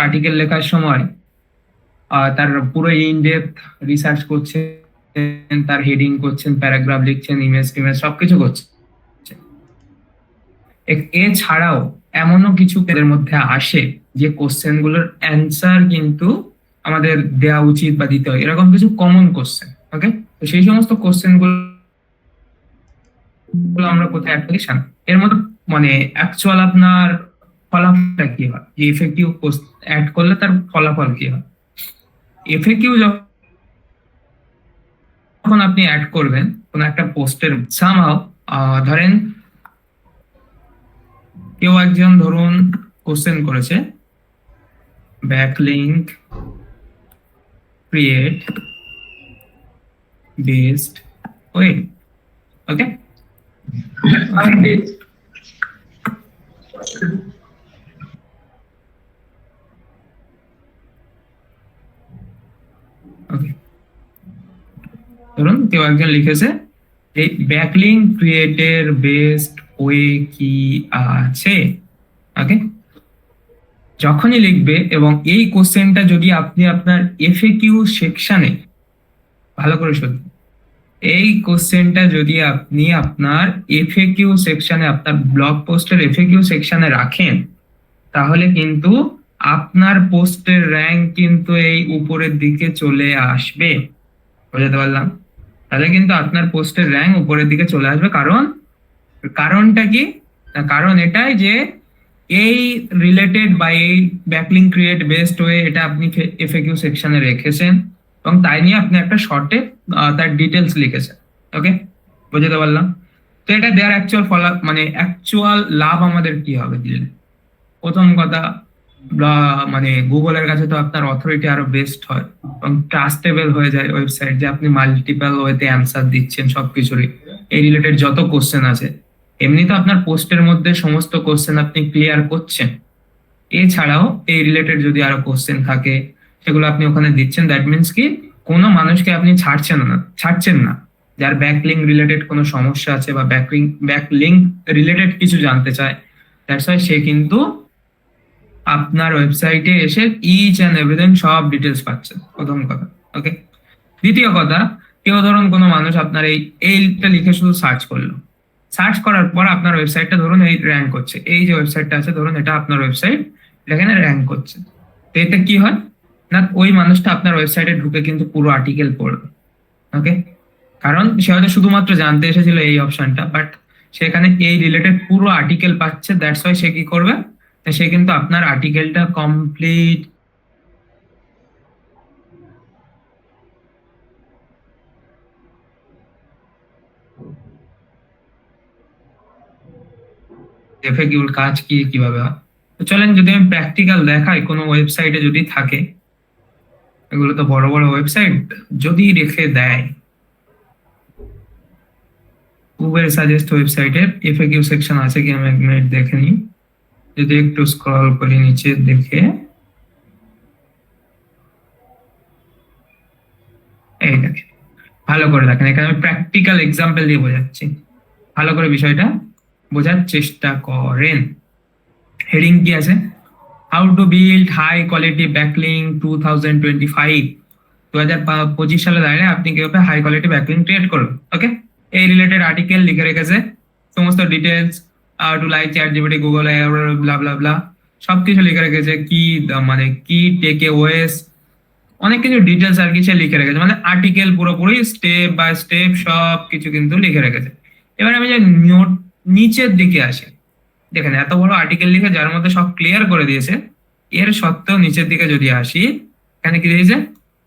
Article লেখার সময় তার পুরো ইন ডেপথ রিসার্চ করছেন, তার হেডিং করছেন, প্যারাগ্রাফ লিখছেন, ইমেজ টিমেজ সবকিছু করছেন। এছাড়াও এমনও কিছু এদের মধ্যে আসে যে কোশ্চেন গুলোর অ্যান্সার কিন্তু আমাদের দেওয়া উচিত বা দিতে হয়, এরকম কিছু কমন কোশ্চেন। ওকে, তো সেই সমস্ত কোশ্চেন গুলো আমরা কোথায় অ্যাপ্লিকেশন এর মধ্যে মানে অ্যাকচুয়াল আপনার ফলাফলটা কি হয়, যে ইফেক্টিভ অ্যাড করলে তার ফলাফল কি হয়। এফএকিউ যখন আপনি অ্যাড করবেন কোন একটা পোস্টের সামহাও, ধরেন কেউ একজন ধরুন কোশ্চেন করেছে ব্যাকলিংক ক্রিয়েট বেসড ওয়ে। ওকে, ধরুন কেউ একজন লিখেছে এই ব্যাকলিংক ক্রিয়েটের বেস্ট ওয়ে কি আছে। ওকে, যখনই লিখবে এবং এই কোশ্চেনটা যদি আপনি আপনার এফএকিউ সেকশনে ভালো করে শুনবেন, এই কোশ্চেনটা যদি আপনি আপনার এফএকিউ সেকশনে, আপনার ব্লগ পোস্টের এফএকিউ সেকশনে রাখেন, তাহলে কিন্তু আপনার পোস্টের র্যাঙ্ক কিন্তু এই উপরের দিকে চলে আসবে। বুঝতে পারলাম? তাহলে কিন্তু আপনার পোস্টের র্যাঙ্ক উপরের দিকে চলে আসবে। কারণটা কি? কারণ এটাই যে এই রিলেটেড বা এই ব্যাকলিংক ক্রিয়েট বেসড ওয়ে এটা আপনি এফএকিউ সেকশনে রেখেছেন এবং তাই নিয়ে আপনি একটা শর্টে তার ডিটেলস লিখেছেন। ওকে, বুঝতে পারলাম? তো এটা দেওয়ার অ্যাকচুয়াল মানে অ্যাকচুয়াল লাভ আমাদের কি হবে দিলে? প্রথম কথা, মানে গুগলের কাছে তো আপনার অথরিটি আরো বেস্ট হয় এবং ট্রাস্টেবল হয়ে যায় ওয়েবসাইট, যে আপনি মাল্টিপল ওয়েতে অ্যান্সার দিচ্ছেন সবকিছুরই, এই রিলেটেড যত কোশ্চেন আছে। এমনি তো আপনার পোস্টের মধ্যে সমস্ত কোশ্চেন আপনি ক্লিয়ার করছেন, এছাড়াও এই রিলেটেড যদি আরো কোশ্চেন থাকে সেগুলো আপনি ওখানে দিচ্ছেন। দ্যাট মিনস কি কোনো মানুষকে আপনি ছাড়ছেন না যার ব্যাকলিংক রিলেটেড কোনো সমস্যা আছে বা ব্যাকলিংক রিলেটেড কিছু জানতে চায়, দ্যাটস ওয়াই সে কিন্তু আপনার ওয়েবসাইটে এসে ইচ এন্ড এভরিথিং সব ডিটেলস পাচ্ছে, প্রথম কথা। ওকে, দ্বিতীয় কথা, কেউ ধরুন কোনো মানুষ আপনার এইটা লিখে শুধু সার্চ করলো, সার্চ করার পর আপনার ওয়েবসাইটটা ধরুন এই র্যাঙ্ক করছে, এই যে ওয়েবসাইটটা আছে ধরুন এটা আপনার ওয়েবসাইট, এখানে র্যাঙ্ক করছে। তো এতে কি হয় না, ওই মানুষটা আপনার ওয়েবসাইটে ঢুকে কিন্তু পুরো আর্টিকেল পড়বে। ওকে, কারণ সে হয়তো শুধুমাত্র জানতে এসেছিল এই অপশনটা, বাট সেখানে এই রিলেটেড পুরো আর্টিকেল পাচ্ছে। দ্যাটস ওয়াই সে কি করবে, সে কিন্তু আপনার আর্টিকেলটা কমপ্লিট এফএকিউর কাজ কি কিভাবে হয়। তো চলেন যদি আমি প্র্যাকটিক্যাল দেখাই, কোনো ওয়েবসাইটে যদি থাকে, এগুলো তো বড় বড় ওয়েবসাইট, যদি রেখে দেয় উবের সাজেস্ট ওয়েবসাইটের এফএকিউ সেকশন আছে কি আমি এক মিনিট দেখে নিই। যদি একটু স্ক্রল করি নিচে দেখে, এই দেখেন, ভালো করে দেখেন, এখানে আমি প্র্যাকটিক্যাল এক্সাম্পল দিয়ে বোঝাচ্ছি, ভালো করে বিষয়টা বোঝার চেষ্টা করেন। হেডিং কি আছে, how to build high quality backlink 2025, 2025 সালে দাঁড়িয়ে আপনি কিভাবে হাই কোয়ালিটি ব্যাকলিংক ক্রিয়েট করবেন। ওকে, এই রিলেটেড আর্টিকেল লিখে রেখেছে, সমস্ত details, to like chat GPT, Google, blah blah blah সবকিছু লিখে রেখেছে, কি মানে কি টেক ওয়েস, অনেক কিছু ডিটেলস আর কিছু লিখে রেখেছে, মানে আর্টিকেল পুরোপুরি স্টেপ বাই স্টেপ সব কিছু কিন্তু লিখে রেখেছে। এবার আমি যে নোট নিচের দিকে আসি, দেখেন এত বড় আর্টিকেল লিখে যার মধ্যে সব ক্লিয়ার করে দিয়েছে, এর সত্ত্বেও নিচের দিকে যদি আসি, এখানে কি দিয়েছে,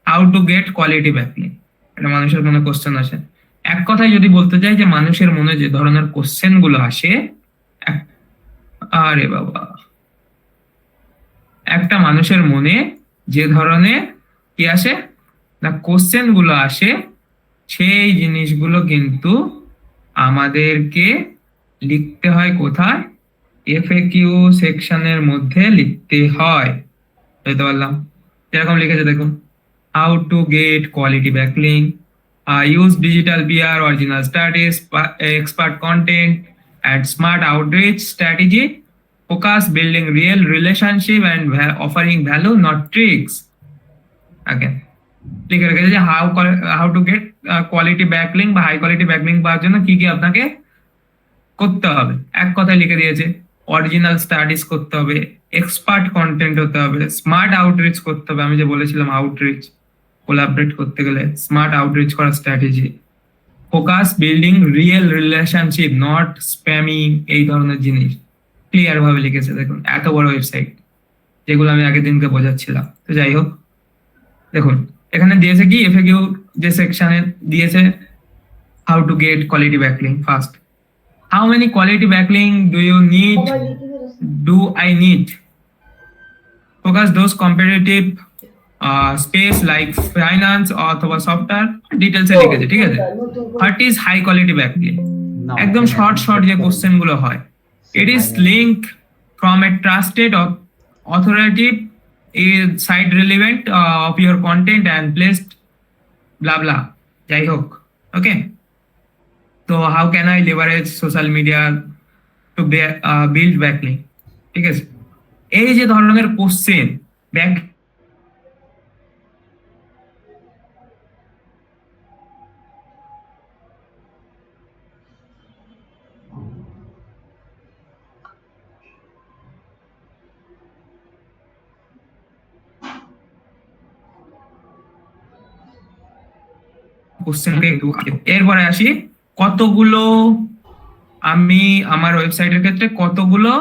how to gate quality backlink. এটা মানুষের মনে কোশ্চেন আসে। এক কথায় যদি বলতে চাই যে মানুষের মনে যে ধরনের কোশ্চেন গুলো আসে, আরে বাবা, একটা মানুষের মনে যে ধরনের কি আসে না কোশ্চেন গুলো আসে, সেই জিনিসগুলো কিন্তু আমাদেরকে লিখতে হয় কোথায়, এফএকিউ সেকশনের মধ্যে লিখতে হয়। বুঝতে পারলাম? এরকম লিখেছে দেখুন, how to gate quality backlink, use digital PR, original status, expert content, and smart outreach strategy focus building real relationship and offering value, not tricks. Again, লিখে রেখেছে যে how to gate quality backlink বা high quality backlink পাওয়ার জন্য কি কি আপনাকে করতে হবে। এক কথায় লিখে দিয়েছে, অরিজিনাল স্টাডিজ করতে হবে, এক্সপার্ট কন্টেন্ট হতে হবে, স্মার্ট আউটরিচ করতে হবে। আমি যে বলেছিলাম আউটরিচ কোলাবরেট করতে গেলে স্মার্ট আউটরিচ করার strategy, focus building real relationship, not spamming, এই ধরনের জিনিস ক্লিয়ার ভাবে লিখেছে। দেখুন এত বড় ওয়েবসাইট, যেগুলো আমি আগের দিনকে বোঝাচ্ছিলাম। তো যাই হোক, দেখুন এখানে দিয়েছে কি এফএকিউ যে সেকশনে দিয়েছে, how to gate quality backlink first. How many quality backlink do I need? Focus those competitive space like finance অথবা সফটওয়্যার ডিটেলসে লিখেছে, ঠিক আছে। What is high quality backlink? একদম শর্ট যে কোশ্চেন গুলো হয়, it is link from a trusted authoritative is site relevant of your content and placed blah blah, যাই হোক, ওকে। তো how can I leverage social media to build backlink, ঠিক আছে। এই যে ধরনের কোশ্চেন ব্যাক কোশ্চেনকে এরপরে আসি কতগুলো, আমি আমার ওয়েবসাইটের ক্ষেত্রে কতগুলো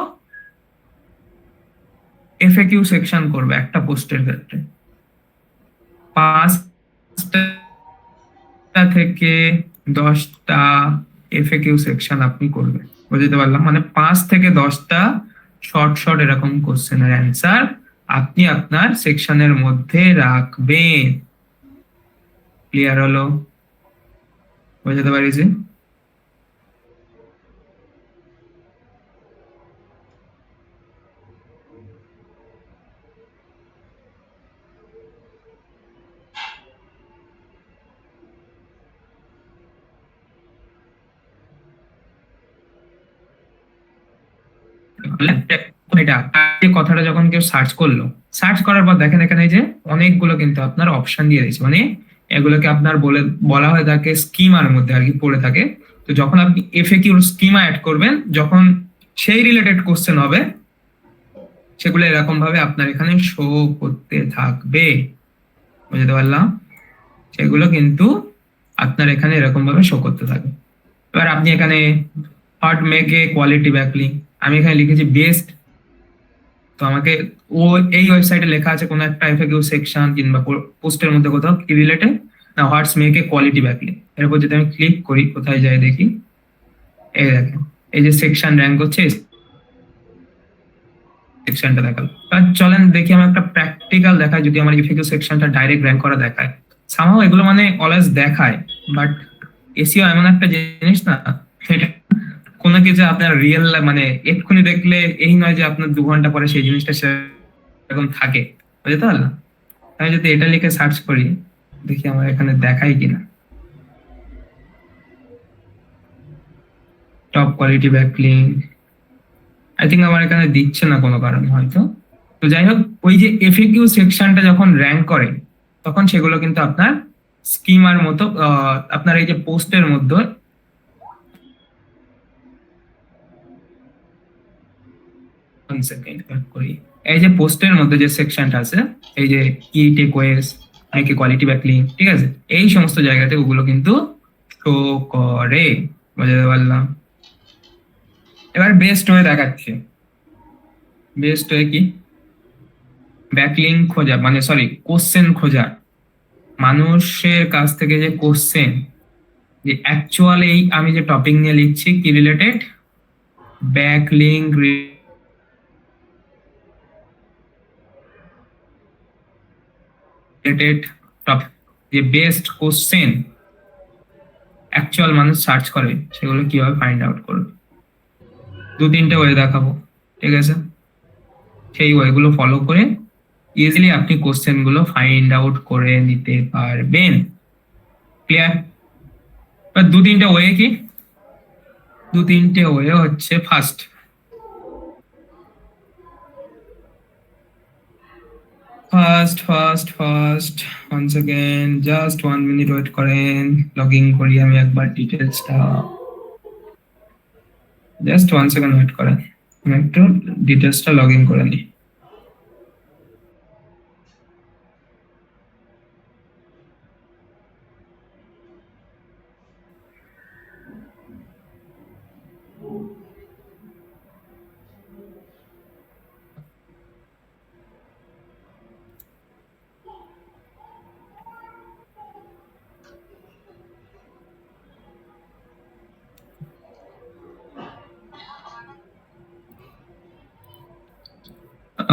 এফএকিউ সেকশন করবে একটা পোস্টের ক্ষেত্রে। 5টা থেকে 10টা এফএকিউ সেকশন আপনি করবেন, বুঝতে পারলাম। মানে 5 থেকে 10টা শর্ট এরকম কোশ্চেনের অ্যান্সার আপনি আপনার সেকশনের মধ্যে রাখবেন। ক্লিয়ার হলো? বুঝতে পারিছি? কথাটা যখন কেউ সার্চ করলো, সার্চ করার পর দেখেন এখানে যে অনেকগুলো কিন্তু আপনার অপশন দিয়ে দিয়েছে, মানে এগুলোকে আপনার বলা হয় থাকে স্কিমার মধ্যে আর কি পড়ে থাকে। তো যখন আপনি এফএকিউ স্কিমা অ্যাড করবেন, যখন সেই রিলেটেড কোশ্চেন হবে সেগুলো এরকম ভাবে আপনার এখানে শো করতে থাকবে, বুঝতে পারলাম। সেগুলো কিন্তু আপনার এখানে এরকম ভাবে শো করতে থাকবে। এবার আপনি এখানে hot make a quality backlink, আমি এখানে লিখেছি বেস্ট। তো আমাকে এই ওয়েবসাইটে লেখা আছে কোনো একটা এফএকিউ সেকশন কিংবা পোস্টের মধ্যে কোথাও কি রিলেটেড না, হোয়াটস মেক এ কোয়ালিটি ব্যাকলিং। এর উপর যদি আমি ক্লিক করি, কোথায় যাই দেখি, এই দেখেন এই যে সেকশন র্যাঙ্ক হচ্ছে, সেকশনটা দেখালো। চলেন দেখি আমি একটা প্র্যাকটিক্যাল দেখাই, যদি আমার এফএকিউ সেকশনটা ডাইরেক্ট র্যাঙ্ক করা দেখায়। সামহাও এগুলো মানে অলওয়েজ দেখায়, বাট এসইও এমন একটা জিনিস না, সেটা কোনো কিছু আপনার রিয়েল মানে এক্ষুনি দেখলে এই নয় যে আপনার 2 ঘন্টা পরে সেই জিনিসটা সেরকম থাকে, বুঝতে পারলাম। আমি যদি এটা লিখে সার্চ করি, দেখি আমার এখানে দেখাই কিনা top quality backlink. I think আমার এখানে দিচ্ছে না কোনো কারণে হয়তো। তো যাই হোক, ওই যে এফএকিউ সেকশনটা যখন র্যাঙ্ক করে তখন সেগুলো কিন্তু আপনার স্কিমার মতো আপনার এই যে পোস্টের মধ্যে এই যে পোস্টের মধ্যে যে সেকশনটা আছে, এই যে কি টেকওয়েস, নাকি কোয়ালিটি ব্যাকলিং, ঠিক আছে, এই সমস্ত জায়গাতে ওগুলো কিন্তু শো করে, বুঝতে পারলাম। এবার বেস্ট ওয়ে দেখাচ্ছে। বেস্ট ওয়ে কি? ব্যাকলিং খোঁজা, মানে সরি কোশ্চেন খোঁজা, মানুষের কাছ থেকে যে কোশ্চেন, যে অ্যাকচুয়ালি এই আমি যে টপিক নিয়ে লিখছি কি রিলেটেড, ব্যাকলিং রিলেটেড টপিক, যে বেস্ট কোশ্চেন অ্যাকচুয়াল মানুষ সার্চ করে সেগুলো কিভাবে ফাইন্ড আউট করবে। 2-3টে ওয়ে দেখাবো, ঠিক আছে। সেই ওয়েগুলো ফলো করে ইজিলি আপনি কোশ্চেন গুলো ফাইন্ড আউট করে নিতে পারবেন। ক্লিয়ার? 2-3টে ওয়ে কি? 2-3টে ওয়ে হচ্ছে, first first once again just 1 minute wait করেন, লগ ইন করি আমি একবার ডিটেলসটা, জাস্ট 1 সেকেন্ড ওয়েট করেন, আমি একটু ডিটেলসটা লগ ইন করে নিই।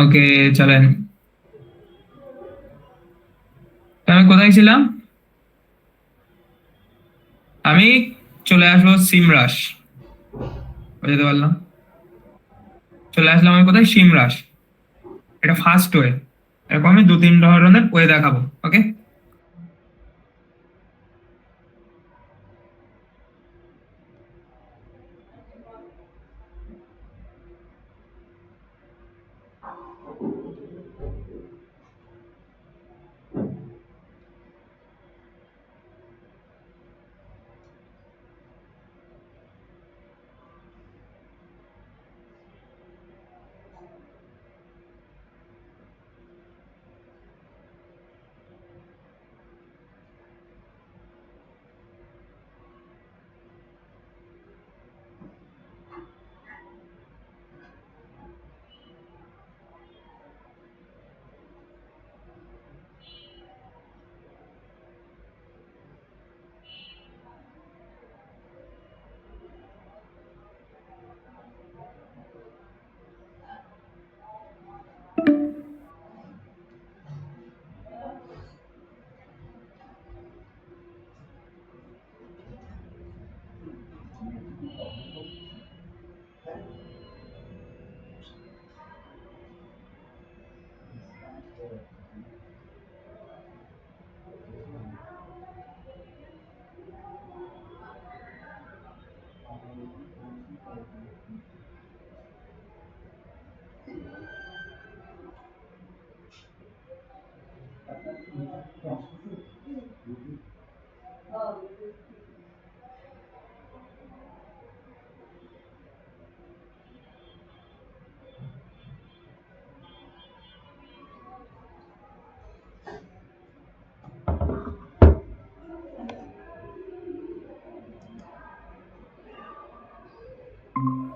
ওকে চলেন, আমি কোথায় ছিলাম? আমি চলে আসবো সিমরাশ, বুঝতে পারলাম, চলে আসলাম আমি কোথায়, সিমরাশ। এটা ফার্স্ট ওয়ে, এরকম আমি 2-3 ধরনের ওয়ে দেখাবো। ওকে,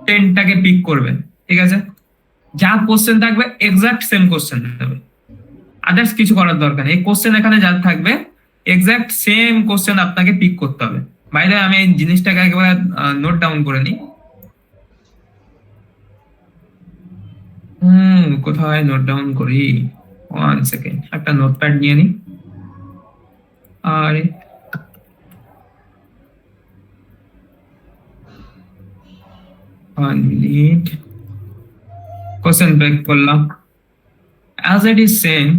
টেনটাকে পিক করবেন, ঠিক আছে? যা কোশ্চেন থাকবে এক্সাক্ট সেম কোশ্চেন থাকবে, আদার্স কিছু করার দরকার নেই। এই কোশ্চেন এখানে যা থাকবে এক্সাক্ট সেম কোশ্চেন আপনাকে পিক করতে হবে। বাইরে আমি এই জিনিসটাকে একেবারে নোট ডাউন করে নিই। কোথায় নোট ডাউন করি? 1 সেকেন্ড, একটা নোটপ্যাড নিয়ে নিই। আর 1 মিনিট, কোশ্চেন ব্রেক করলাম। As it is same,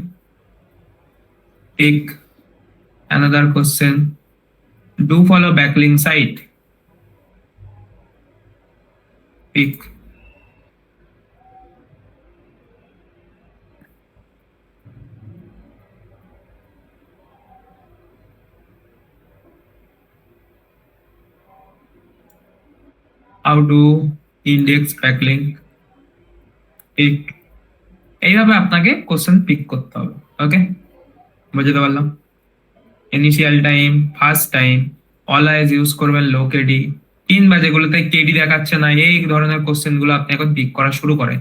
pick another question. Do follow backlink site. Pick. How to index backlink. Pick. এইভাবে আপনাকে কোশ্চেন পিক করতে হবে। ওকে, বুঝতে পারলাম। Initial time, first time, always use করবেন লো কেডি, কিংবা যেগুলোতে কেডি দেখাচ্ছে না এই ধরনের কোশ্চেন গুলো আপনি এখন পিক করা শুরু করেন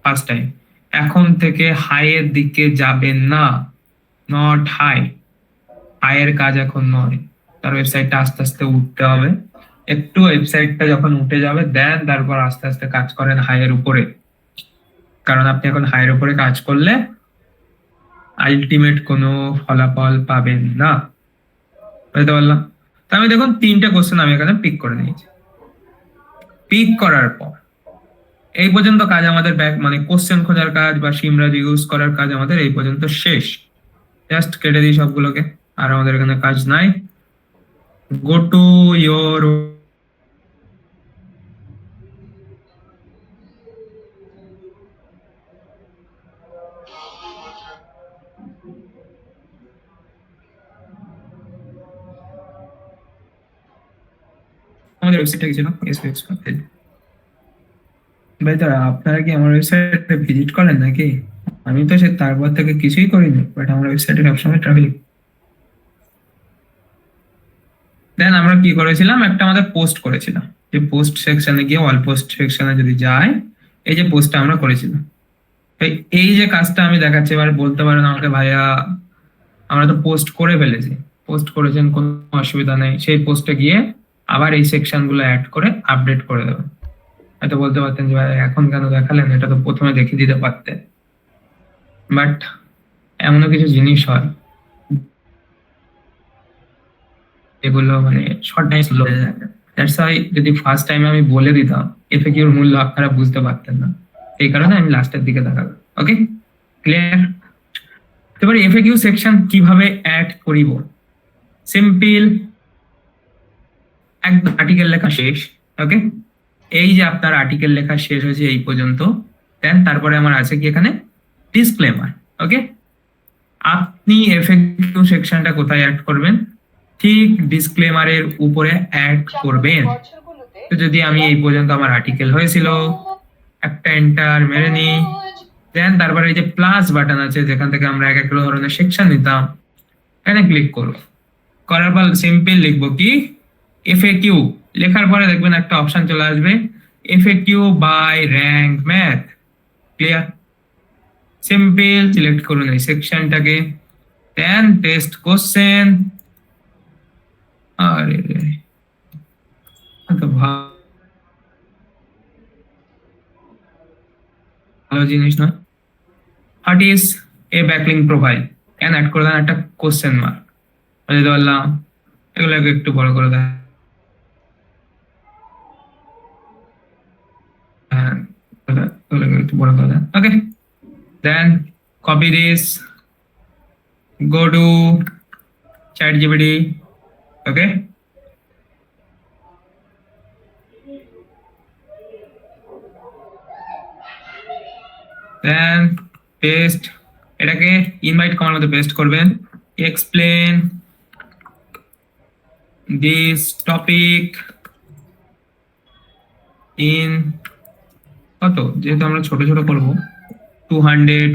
ফার্স্ট টাইম। এখন থেকে হাই এর দিকে যাবেন না, নট হাই, হাই এর কাজ এখন নয়। তার ওয়েবসাইটটা আস্তে আস্তে উঠতে হবে, একটু ওয়েবসাইটটা যখন উঠে যাবে দেন তারপর আস্তে আস্তে কাজ করেন হাই এর উপরে, কারণ আপনি এখন হাই এর উপরে কাজ করলে আলটিমেট কোনো ফলাফল পাবেন না। বুঝতে পারলাম? তো আমি দেখুন 3টে কোশ্চেন আমি এখানে পিক করে নিয়েছি। পিক করার পর এই পর্যন্ত কাজ আমাদের মানে কোশ্চেন খোঁজার কাজ বা সিমরাজ ইউজ করার কাজ আমাদের এই পর্যন্ত শেষ। জাস্ট কেটে দিই সবগুলোকে, আর আমাদের এখানে কাজ নাই। গো টু ইয়োর আমাদের ওয়েবসাইটটা কি ছিল? এসপিএক্স ভাই, তো আপনারা কি আমার ওয়েবসাইটে ভিজিট করেন নাকি? আমি তো সে তারপর থেকে কিছুই করিনি, বাট আমার ওয়েবসাইটে সবসময় ট্রাফিক। দেন আমরা কি করেছিলাম, একটা আমাদের পোস্ট করেছিলাম, যে পোস্ট সেকশনে গিয়ে অল পোস্ট সেকশনে যদি যায়, এই যে পোস্টটা আমরা করেছিলাম, এই যে কাজটা আমি দেখাচ্ছি, এবার বলতে পারেন আমাকে, ভাইয়া আমরা তো পোস্ট করে ফেলেছি। পোস্ট করেছেন, কোনো অসুবিধা নেই, সেই পোস্টে গিয়ে আবার এই সেকশন গুলো অ্যাড করে আপডেট করে দেবেন। হয়তো বলতে পারতেন যে ভাই এখন কেন দেখালেন, এটা তো প্রথমে দেখিয়ে দিতে পারতেন। বাট এমনও কিছু জিনিস হয় এগুলো মানে শর্ট টাইম স্লো হয়ে যায়। দ্যাটস ওয়াই যদি ফার্স্ট টাইম আমি বলে দিতাম, এফএকিউর মূল্য আপনারা বুঝতে পারতেন না, এই কারণে আমি লাস্টের দিকে দেখাবো। ওকে, ক্লিয়ার? এবার এফএকিউ সেকশন কিভাবে অ্যাড করিব? সিম্পল, একদম আর্টিকেল লেখা শেষ। ওকে, এই যে আপনার আর্টিকেল লেখা শেষ হয়েছে এই পর্যন্ত, দেন তারপরে আমার আছে কি এখানে ডিসক্লেমার। ওকে, আপনি এফএকিউ সেকশনটা কোথায় অ্যাড করবেন? ঠিক ডিসক্লেমারের উপরে অ্যাড করবেন। তো যদি আমি এই পর্যন্ত আমার আর্টিকেল হয়েছিল, একটা এন্টার মেরে নিই, দেন তারপরে এই যে প্লাস বাটন আছে যেখান থেকে আমরা এক এক ধরনের সেকশন নিতাম, এখানে ক্লিক করব। করার পর সিম্পল লিখবো কি এফএকিউ, লেখার পরে দেখবেন একটা অপশন চলে আসবে FAQ by Rank Math. Clear? Simple select করুন এই সেকশনটাকে, দেন টেস্ট কোশ্চেন। আরে তো ভালো জিনিস না। What is a backlink profile? কেন অ্যাড করে দেন একটা কোশ্চেন মার্ক, বুঝতে পারলাম। এগুলোকে একটু বড় করে দেন, হ্যাঁ এগুলোকে একটু বড় করে দেন। Okay, then copy this, go to ChatGPT. Okay, then paste, এটাকে ইনভাইট কমার মধ্যে পেস্ট করবেন। এক্সপ্লেন দিস টপিক ইন, কত, যেহেতু আমরা ছোট ছোট করব, 200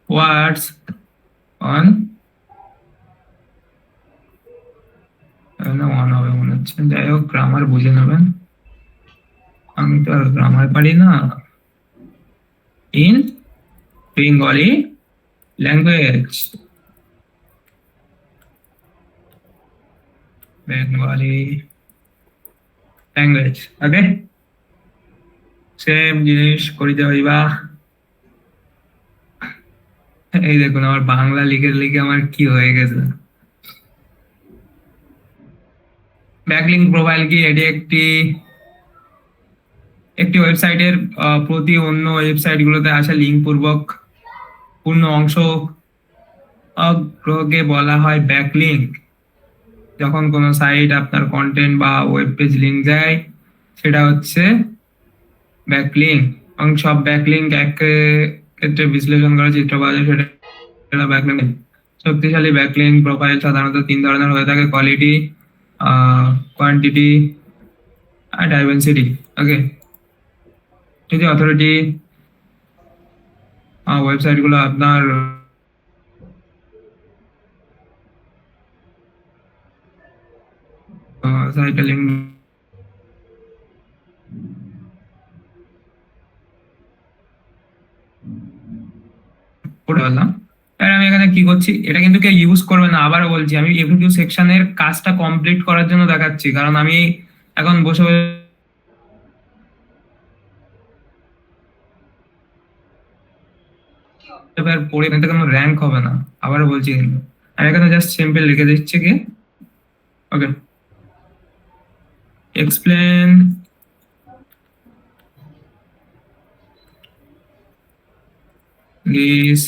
ওয়ার্ডস অন, ওয়ান হবে মনে হচ্ছে, যাই হোক গ্রামার বুঝে নেবেন, আমি তো আর গ্রামার পারি না। In Bengali language, Bengali language. Okay, same জিনিস করিতে হইবা। এই দেখুন আমার বাংলা লিখে লিখে আমার কি হয়ে গেছে। ব্যাকলিঙ্ক প্রোফাইল কি? এটি একটি একটি ওয়েবসাইটের প্রতি অন্য ওয়েবসাইটগুলোতে আসা লিঙ্ক পূর্বক পূর্ণ অংশ কে বলা হয় ব্যাকলিঙ্ক। যখন কোনো সাইট আপনার কন্টেন্ট বা ওয়েব পেজ লিঙ্ক দেয়, সেটা হচ্ছে ব্যাকলিঙ্ক। এবং সব ব্যাকলিঙ্ক এক ক্ষেত্রে বিশ্লেষণ করা চিত্র পাওয়া যায়, সেটা ব্যাকলিঙ্ক। শক্তিশালী ব্যাকলিঙ্ক প্রোফাইল সাধারণত তিন ধরনের হয়ে থাকে: কোয়ালিটি, কোয়ান্টিটি আর ডাইমেনসিটি। ওকে, এই যে অথরিটি ওয়েবসাইট গুলো আপনার সাইটে লিঙ্ক করে বললাম। আর আমি এখানে কি করছি, এটা কিন্তু কেউ ইউজ করবে না, আবারও বলছি, আমি এফএকিউ সেকশনের কাজটা কমপ্লিট করার জন্য দেখাচ্ছি, কারণ আমি এখন বসে পড়ে এখান কোনো র্যাঙ্ক হবে না। আবারও বলছি, কিন্তু আমি এখানে জাস্ট সিম্পল লিখে দিচ্ছি কি, ওকে, explain this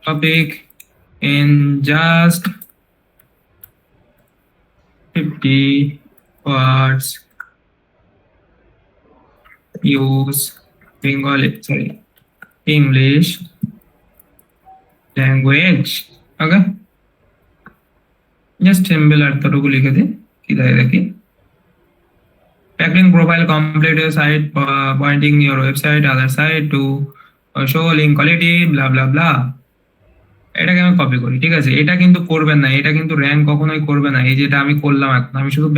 topic in just 50 words. Use English language. Okay, just simple অর্থটুকু লিখে দিই, কি দেয় দেখি। backlink profile complete your site pointing your website other side to show link quality blah blah blah. এটাকে আমি কপি করি, ঠিক আছে? এটা কিন্তু করবেন না, এটা কিন্তু র্যাঙ্ক কখনোই করবে না। এই যেটা আমি করলাম এখন, আমি শুধু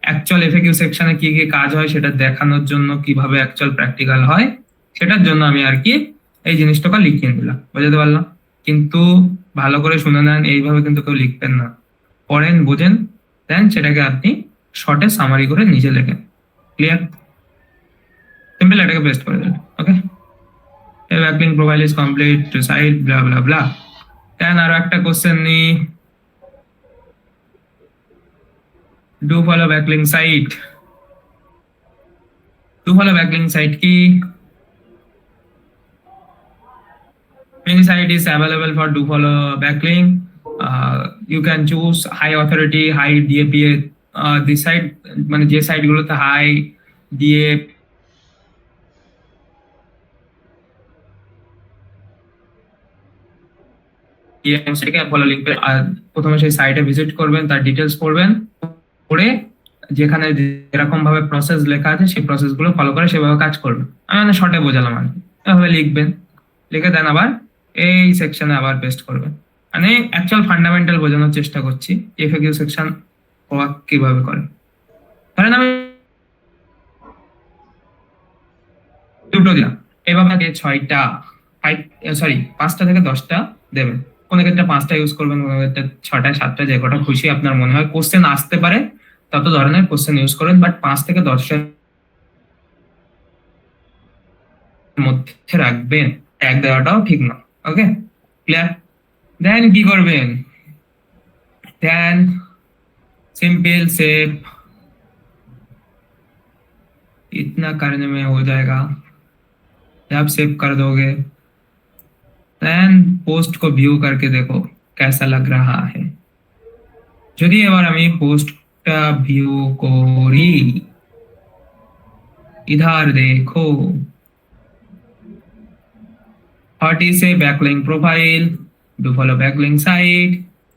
অ্যাকচুয়াল এফএকিউ সেকশনে কি কি কাজ হয় সেটা দেখানোর জন্য, কিভাবে অ্যাকচুয়াল প্র্যাকটিক্যাল হয় সেটার জন্য আমি আর কি এই জিনিসটাকে লিখিয়ে দিলাম, বুঝতে পারলাম? কিন্তু ভালো করে শুনে নেন, এইভাবে কিন্তু কেউ লিখবেন না। পড়েন, বোঝেন, দেন সেটাকে আপনি শর্টে সামারি করে নিজে লেখেন। ক্লিয়ার? সিম্পল, এটাকে পেস্ট করে দেবেন। Okay, backlink profile is complete to site blah blah blah. Then আরো একটা কোশ্চেন নি, do follow backlink site. Do follow backlink site কি? Many site is available for do follow backlink. You can choose high authority, high DAPA. This site মানে যে site গুলোতে high দিয়ে সেটাকে follow link, প্রথমে সেই সাইটে ভিজিট করবেন, তার ডিটেলস পড়বেন, পড়ে যেখানে যেরকম ভাবে প্রসেস লেখা আছে সেই প্রসেস গুলো ফলো করে সেভাবে কাজ করবেন। আমি মানে শর্টে বোঝালাম আর কি। এভাবে লিখবেন, লিখে দেন আবার এই সেকশনে আবার পেস্ট করবেন। মানে অ্যাকচুয়াল ফান্ডামেন্টাল বোঝানোর চেষ্টা করছি এফএকিউ সেকশন ওয়ার্ক কিভাবে করে। ধরেন আমি দুটো দিলাম, এভাবে 6টা 5টা থেকে 10টা দেবেন। কোনো ক্ষেত্রে 5টা ইউজ করবেন, কোনো ক্ষেত্রে 6টা 7টা, যে কটা খুশি আপনার মনে হয় কোশ্চেন আসতে পারে তত ধরনের কোশ্চেন ইউজ করেন, বাট 5 থেকে 10টার মধ্যে রাখবেন। ট্যাগ দেওয়াটাও ঠিক না। ওকে, ক্লিয়ার? দেন কি করবেন? देन सिंपल सेव, इतना करने में हो जाएगा। जब सेव कर दोगे देन पोस्ट को व्यू करके देखो कैसा लग रहा है। যদি এবার আমি পোস্টটা ভিউ করি, इधर देखो what is a backlink profile, do follow backlink site,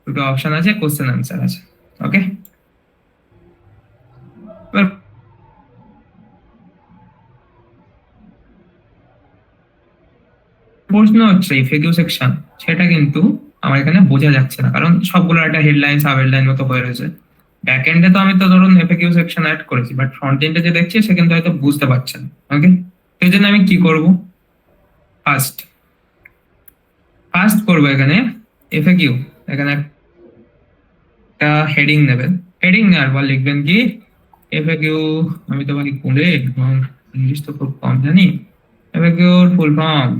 দুটো অপশন আছে, কোশ্চেন আনসার আছে। ওকে, প্রশ্ন হচ্ছে এফএকিউ সেকশন, সেটা কিন্তু আমার এখানে বোঝা যাচ্ছে না, কারণ সবগুলো একটা হেডলাইন সাব হেডলাইন মতো হয়ে রয়েছে। ব্যাক এন্ডে তো আমি তো ধরুন এফএকিউ সেকশন অ্যাড করেছি, বাট ফ্রন্ট এন্ডে যে দেখছি সে কিন্তু হয়তো বুঝতে পারছেন। ওকে, সেই জন্য আমি কি করব? ফার্স্ট করব এখানে এফএকিউ, এখানে একটা হেডিং নেবেন। হেডিং নেওয়ার পর লিখবেন কি এফএকিউ, আমি তো ভাই কোনে ইংলিশ তো খুব কম জানি। FAQ full form,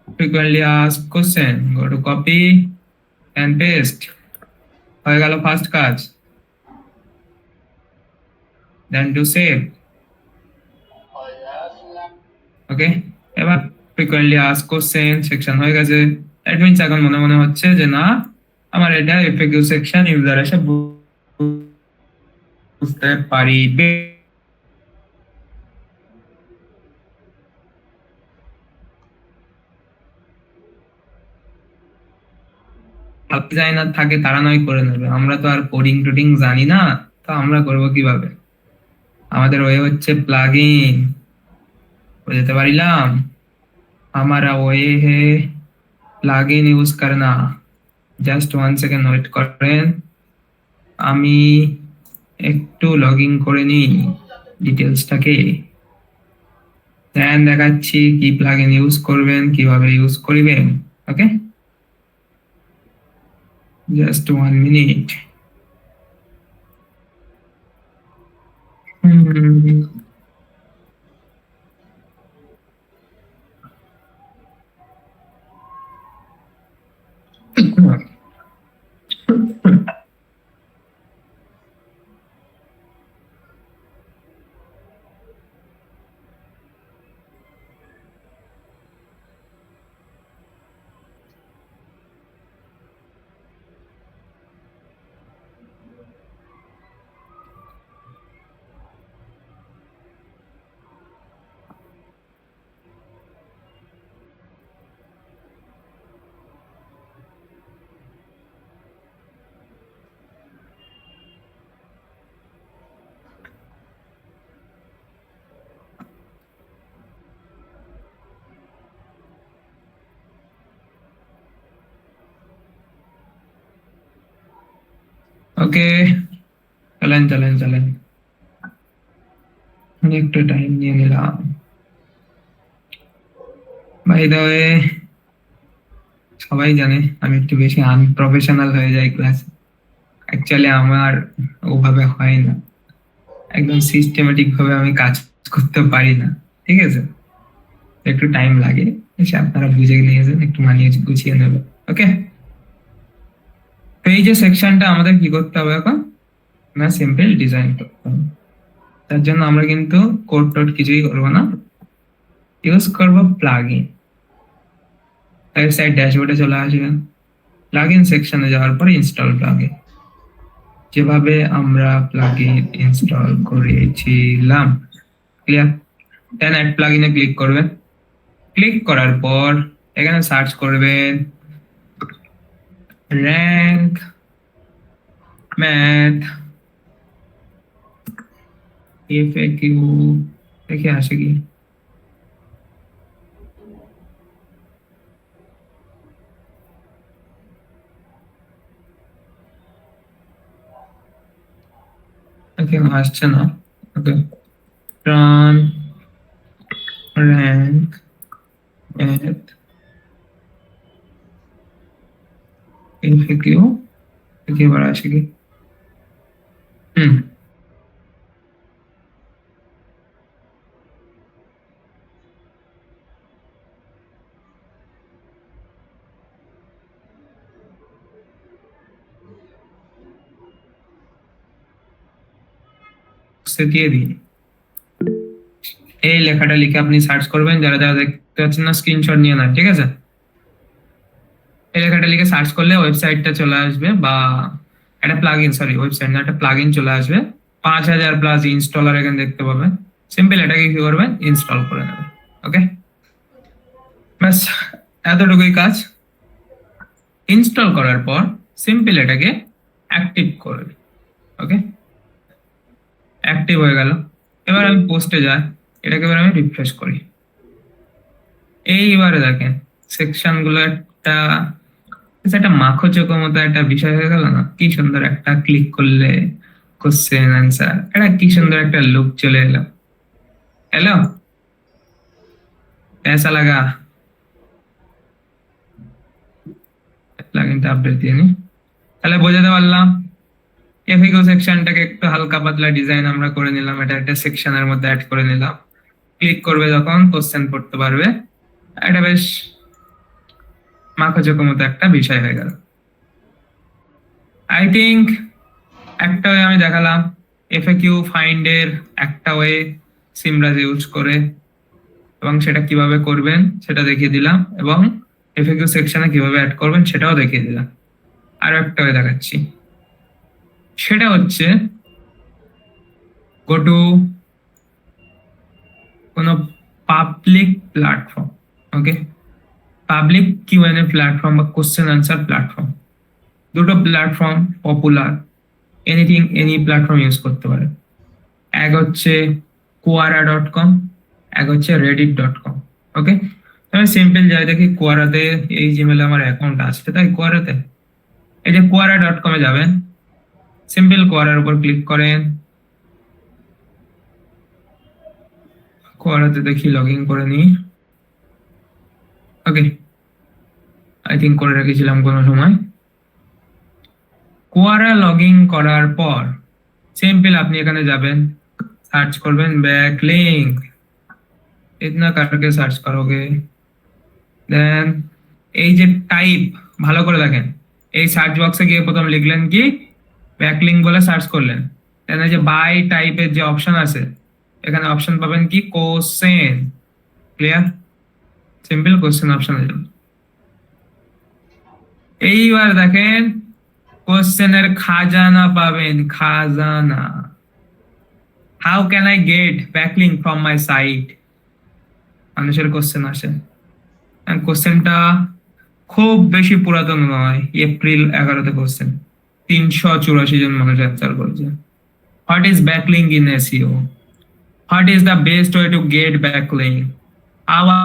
frequently asked question, go to copy and paste, হয়ে গেল ফার্স্ট কাজ। দেন টু সেভ। ওকে, এবার frequently asked question সেকশন হয়ে গেছে। দ্যাট মিন্স এখন মনে মনে হচ্ছে যে না, আমার এটা এফএকিউ সেকশন, ইউজার এসে বুঝতে পারিবে। ডিজাইনার থাকে তারা নয় করে নেবে, আমরা তো আর কোডিং টোডিং জানি না, তো আমরা করবো কিভাবে? আমাদের ওয়ে হচ্ছে প্লাগইন, বুঝতে পারিলাম? हमारा ওয়ে হে প্লাগইন ইউজ করনা। জাস্ট 1 সেকেন্ড ওয়েট করেন, আমি একটু লগইন করে নিই ডিটেলসটাকে, দেন দেখাচ্ছি কি প্লাগইন ইউজ করবেন, কিভাবে ইউজ করিবেন। ওকে, জাস্ট 1 মিনিট। ওকে, চলেন চলেন চলেন, আমি একটু টাইম নিয়ে নিলাম। বাই দ্য ওয়ে, সবাই জানে আমি একটু বেশি আনপ্রফেশনাল হয়ে যাই ক্লাসে। অ্যাকচুয়ালি আমার ওভাবে হয় না, একদম সিস্টেমেটিক ভাবে আমি কাজ করতে পারি না, ঠিক আছে? একটু টাইম লাগে, এসে আপনারা বুঝে নিয়েছেন, একটু মানিয়ে গুছিয়ে নেবে। ওকে, তো এই যে সেকশনটা আমাদের কি করতে হবে এখন, না সিম্পল ডিজাইন করতে হবে। তার জন্য আমরা কিন্তু কোড টোড কিছুই করবো না, ইউজ করবো প্লাগইন। ওয়েবসাইট ড্যাশবোর্ডে চলে আসবেন, প্লাগইন সেকশনে যাওয়ার পর ইনস্টল প্লাগইন, যেভাবে আমরা প্লাগইন ইনস্টল করেছিলাম। ক্লিয়ার? দেন অ্যাড প্লাগইনে ক্লিক করবেন। ক্লিক করার পর এখানে সার্চ করবেন র্যাঙ্ক ম্যাথ এফএকিউ, দেখে আসে কি। ওকে, আসছে না। ওকে, রান র্যাঙ্ক ম্যাথ এফএকিউ, দেখি এবার আসে কি। হুম, সে দিয়ে দিই। এই লেখাটা লিখে আপনি সার্চ করবেন, যারা যারা দেখতে পাচ্ছেন না স্ক্রিনশট নিয়ে না, ঠিক আছে? এই লেখাটা লিখে সার্চ করলে ওয়েবসাইটটা চলে আসবে, বা একটা প্লাগইন, সরি ওয়েবসাইট না, একটা প্লাগইন চলে আসবে। 5000 প্লাস ইনস্টলার এখানে দেখতে পাবেন। সিম্পল এটাকে কি করবেন, ইনস্টল করে নেবেন। ওকে, ব্যাস এতটুকুই কাজ। ইনস্টল করার পর সিম্পল এটাকে অ্যাক্টিভ করবে। ওকে, অ্যাক্টিভ হয়ে গেল। এবার আমি পোস্টে যাই, এটাকে এবার আমি রিফ্রেশ করি। এইবারে দেখেন সেকশন গুলো একটা একটা মাখো মতো একটা বিষয় হয়ে গেল না? কি সুন্দর, একটা ক্লিক করলে কোশ্চেন অ্যান্সার, এটা কি সুন্দর একটা লুক চলে এলো। এলো, ऐसा লাগা। প্লাগইনটা আপডেট দিয়ে নি, তাহলে বোঝাতে পারলাম। এফিকিউ সেকশনটাকে একটু হালকা পাতলা ডিজাইন আমরা করে নিলাম, এটা একটা সেকশনের মধ্যে অ্যাড করে নিলাম। ক্লিক করবে যখন কোশ্চেন পড়তে পারবে, এটা বেশ মাখো মতো একটা বিষয় হয়ে গেল। আই থিঙ্ক একটা ওয়ে আমি দেখালাম, এফএকিউ ফাইন্ড এর একটা ওয়ে সিমরাজ ইউজ করে, এবং সেটা কিভাবে করবেন সেটা দেখিয়ে দিলাম, এবং এফএকিউ সেকশনে কিভাবে অ্যাড করবেন সেটাও দেখিয়ে দিলাম। আরো একটা ওয়ে দেখাচ্ছি, সেটা হচ্ছে গো টু কোনো পাবলিক প্ল্যাটফর্ম। ওকে, পাবলিক কিউএনএ প্ল্যাটফর্ম বা কোশ্চেন আনসার প্ল্যাটফর্ম, দুটো platform popular, anything any platform use করতে পারে। এক হচ্ছে quora.com, এক হচ্ছে reddit.com। ওকে, আমি সিম্পল যাই দেখি কোয়ারাতে, এই জিমেলে আমার অ্যাকাউন্ট আছে, তাই কোয়ারাতে এই যে quora.com এ যাবেন, সিম্পল কোয়ারার উপর ক্লিক করেন। কোয়ারাতে দেখি লগ ইন করে নিই। ওকে, আই থিঙ্ক করে রেখেছিলাম কোনো সময়। কোয়ারা লগ ইন করার পর সিম্পল আপনি এখানে যাবেন, সার্চ করবেন ব্যাকলিঙ্ক। इतना करके সার্চ করোগে, দেন এই যে টাইপ, ভালো করে দেখেন, এই সার্চ বক্সে গিয়ে প্রথম লিখলেন কি ব্যাকলিঙ্ক বলে সার্চ করলেন, দেন এই যে বাই টাইপের যে অপশন আছে, এখানে অপশন পাবেন কি question. Clear? Simple question option আছে। এইবার দেখেন কোশ্চেনের খাজানা পাবেন, খাজানা। How can I get backlink from my site, মানুষের কোশ্চেন আসে। কোশ্চেনটা খুব বেশি পুরাতন নয়, এপ্রিল 11-তে কোশ্চেন, 384 জন মানুষ অ্যান্সার করেছে। What is backlink in SEO, what is the best way to get backlink, আবার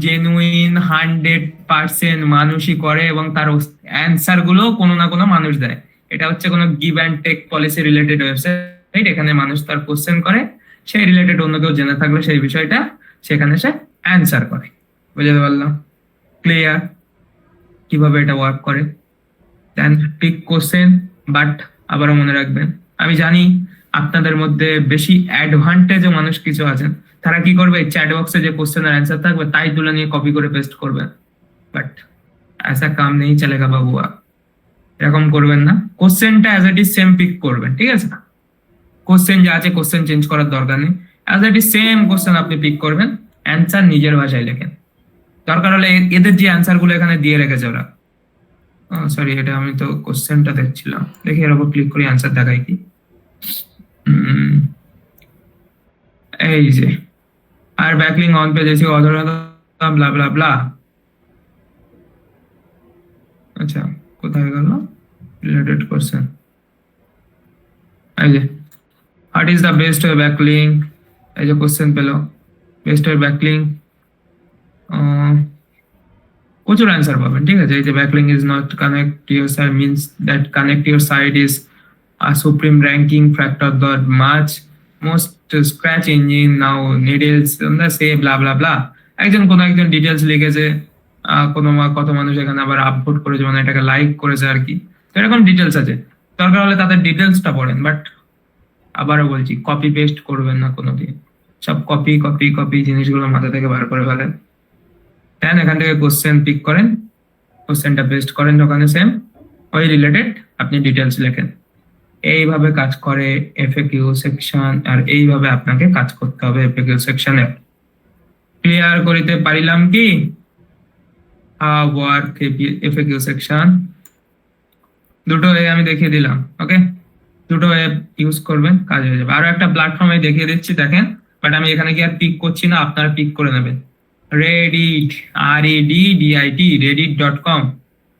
জেনুইন 100% মানুষই করে এবং তার অ্যান্সার গুলো কোনো না কোনো মানুষ দেয়। এটা হচ্ছে কোনো give and take policy related website. এখানে মানুষ তার কোশ্চেন করে, সেই রিলেটেড অন্য কেউ জেনে থাকলে সেই বিষয়টা সেখানে সে অ্যান্সার করে। বুঝতে পারলাম? ক্লিয়ার কিভাবে এটা ওয়ার্ক করে? দেন পিক কোশ্চেন। বাট আবারও মনে রাখবেন, আমি জানি আপনাদের মধ্যে বেশি অ্যাডভান্টেজে মানুষ কিছু আছেন, তারা কি করবে, চ্যাট বক্সে যে কোশ্চেনের অ্যান্সার থাকবে তাই তুলে নিয়ে কপি করে পেস্ট করবে। বাট ऐसा কাম নেই চলেগা বাবুয়া, এরকম করবেন না। কোশ্চেনটা as it is same pick করবেন, ঠিক আছে? কোশ্চেন যা আছে কোশ্চেন চেঞ্জ করার দরকার নেই, as it is same question আপনি পিক করবেন, অ্যান্সার নিজের ভাষায় লেখেন। দরকার হলে এদের যে অ্যান্সার গুলো এখানে দিয়ে রেখেছে ওরা, সরি এটা আমি তো কোশ্চেনটা দেখছিলাম, দেখি এর উপর ক্লিক করে অ্যান্সার দেখাই কি। এই যে আর ব্যাকলিং অন পেজ এসে অধরতা ব্লা ব্লা ব্লা। আচ্ছা কোথায় গেল রিলেটেড কোশ্চেন? এই যে what is the best backlink, এই যে কোশ্চেন পেলো বেস্ট ব্যাকলিং, প্রচুর অ্যান্সার পাবেন, ঠিক আছে? এই যে backlink is not connect your site means that connect your site is a supreme ranking factor that much most scratch engine now needles say blah blah blah। একজন কোন একজন ডিটেলস লিখেছে, কোনো কত মানুষ এখানে আবার আপভোট করেছে, মানে এটাকে লাইক করেছে আর কি, তো এরকম ডিটেলস আছে। দরকার হলে তাদের ডিটেলসটা পড়েন, বাট আবারও বলছি কপি পেস্ট করবেন না কোনোদিন। সব কপি কপি কপি জিনিসগুলো মাথা থেকে বার করে ফেলেন। দেন এখান থেকে কোশ্চেন পিক করেন, কোশ্চেনটা পেস্ট করেন ওখানে সেম, ওই রিলেটেড আপনি ডিটেলস লেখেন। এইভাবে কাজ করে এফএকিউ সেকশন, আর এইভাবে আপনাকে কাজ করতে হবে এফএকিউ সেকশনে। ক্লিয়ার করিতে পারিলাম কি হাউ ওয়ার্ক এফএকিউ সেকশন? দুটো আমি দেখিয়ে দিলাম, ওকে? দুটো অ্যাপ ইউজ করবেন, কাজ হয়ে যাবে। আরো একটা প্ল্যাটফর্মে দেখিয়ে দিচ্ছি, দেখেন। বাট আমি এখানে কি আর পিক করছি না, আপনারা পিক করে নেবেন। রেডিট, REDDIT, reddit.com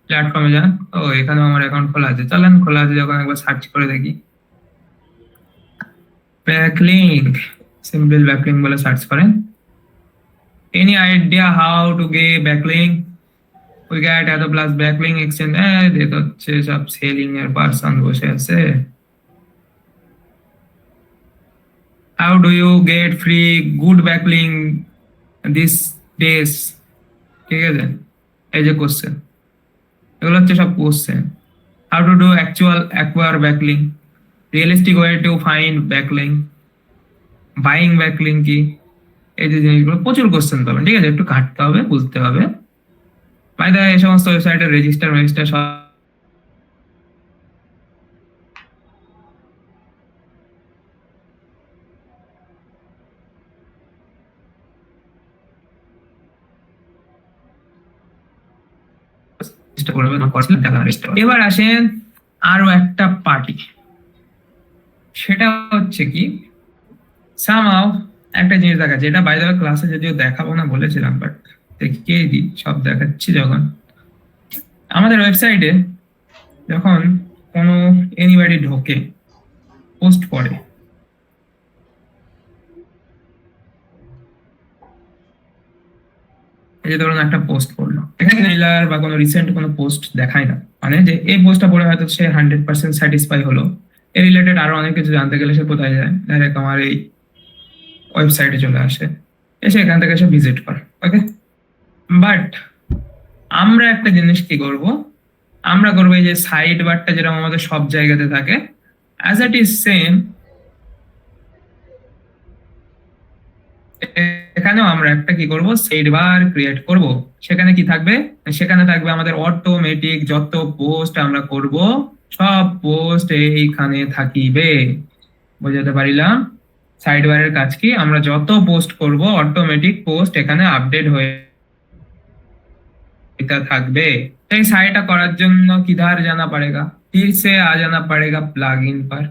প্ল্যাটফর্মে যান। ও এখানে আমার অ্যাকাউন্ট খোলা আছে, চলেন খোলা আছে যখন একবার সার্চ করে দেখি। ব্যাকলিঙ্ক, সিম্পল ব্যাকলিঙ্ক বলে সার্চ করেন। Any idea how to get backlink? We get এত প্লাস ব্যাকলিঙ্ক এক্সচেঞ্জ। দেখতে হচ্ছে সব সেলিং এর পার্সন বসে আছে। How do you get free good backlink this days? ঠিক আছে, এই যে কোশ্চেন, এগুলো হচ্ছে সব question. How to do actual acquire backlink, realistic way to find backlink, buying backlink কি, এই যে জিনিসগুলো প্রচুর কোশ্চেন পাবেন, ঠিক আছে? একটু ঘাটতে হবে, বুঝতে হবে। বাই দ্য এই সমস্ত ওয়েবসাইটের রেজিস্টার সব এবার আসেন আরো একটা পার্টি, সেটা হচ্ছে কি সামহাউ একটা জিনিস দেখা, যেটা বাই দ্য ক্লাসে যদিও দেখাবো না বলেছিলাম, বাট দেখিয়ে দিই, সব দেখাচ্ছি। যখন আমাদের ওয়েবসাইটে যখন কোনো এনিবডি ঢোকে, পোস্ট করে, এই যে ধরুন একটা পোস্ট করলো, এখানে ট্রেলার বা কোনো রিসেন্ট কোনো পোস্ট দেখায় না, মানে যে এই পোস্টটা পড়ে হয়তো সে 100% স্যাটিসফাই হলো। এর রিলেটেড আরো অনেক কিছু জানতে গেলে সে কোথায় যায়, ডাইরেক্ট আমার এই ওয়েবসাইটে চলে আসে, এসে এখান থেকে সে ভিজিট করে, ওকে? বাট আমরা একটা জিনিস কি করব, আমরা করবো এই যে সাইড বারটা যেরকম আমাদের সব জায়গাতে থাকে, অ্যাজ ইট ইজ সেম এখানেও আমরা একটা কি করব, সাইড বার ক্রিয়েট করব। সেখানে কি থাকবে, সেখানে থাকবে আমাদের অটোমেটিক যত পোস্ট আমরা করব সব পোস্ট এইখানে থাকিবে। বুঝাতে পারিলাম? সাইড বারের কাজ কি, আমরা যত পোস্ট করব অটোমেটিক পোস্ট এখানে আপডেট হয়ে থাকবে। এই साइट করার জন্য किधर जाना पड़ेगा, फिर से आ जाना पड़ेगा प्लगइन पर,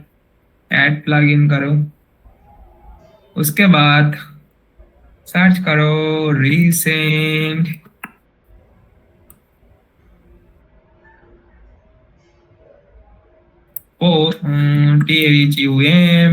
ऐड प्लगइन करो, उसके बाद सर्च करो रिसेंट ओ THUM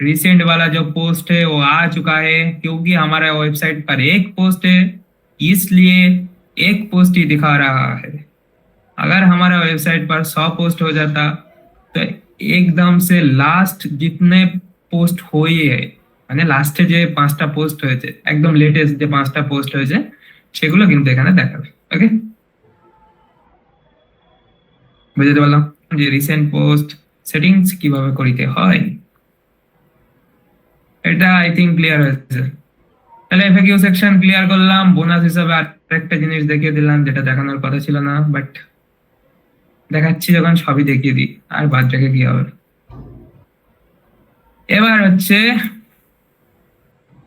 रिसेंट वाला जो पोस्ट है वो आ चुका है, क्योंकि हमारा वेबसाइट पर एक पोस्ट है, इसलिए एक पोस्ट ही दिखा रहा है। अगर हमारा वेबसाइट पर 100 पोस्ट हो जाता तो एकदम से लास्ट जितने পোস্ট হয়ে মানে লাস্টে যে 5টা পোস্ট হয়েছে, একদম লেটেস্ট যে 5টা পোস্ট হয়েছে সেগুলো কিন্তু এখানে দেখাবে। ওকে, বুঝতে পারলাম যে রিসেন্ট পোস্ট সেটিংস কিভাবে করিতে হয়। এটা আই থিঙ্ক ক্লিয়ার হয়েছে। তাহলে এফএকিউ সেকশন ক্লিয়ার করলাম। বোনাস হিসেবে আরেকটা জিনিস দেখিয়ে দিলাম যেটা দেখানোর কথা ছিল না, বাট দেখাচ্ছি যখন সবই দেখিয়ে দিই, আর বাদ রেখে কি হবে। এবার হচ্ছে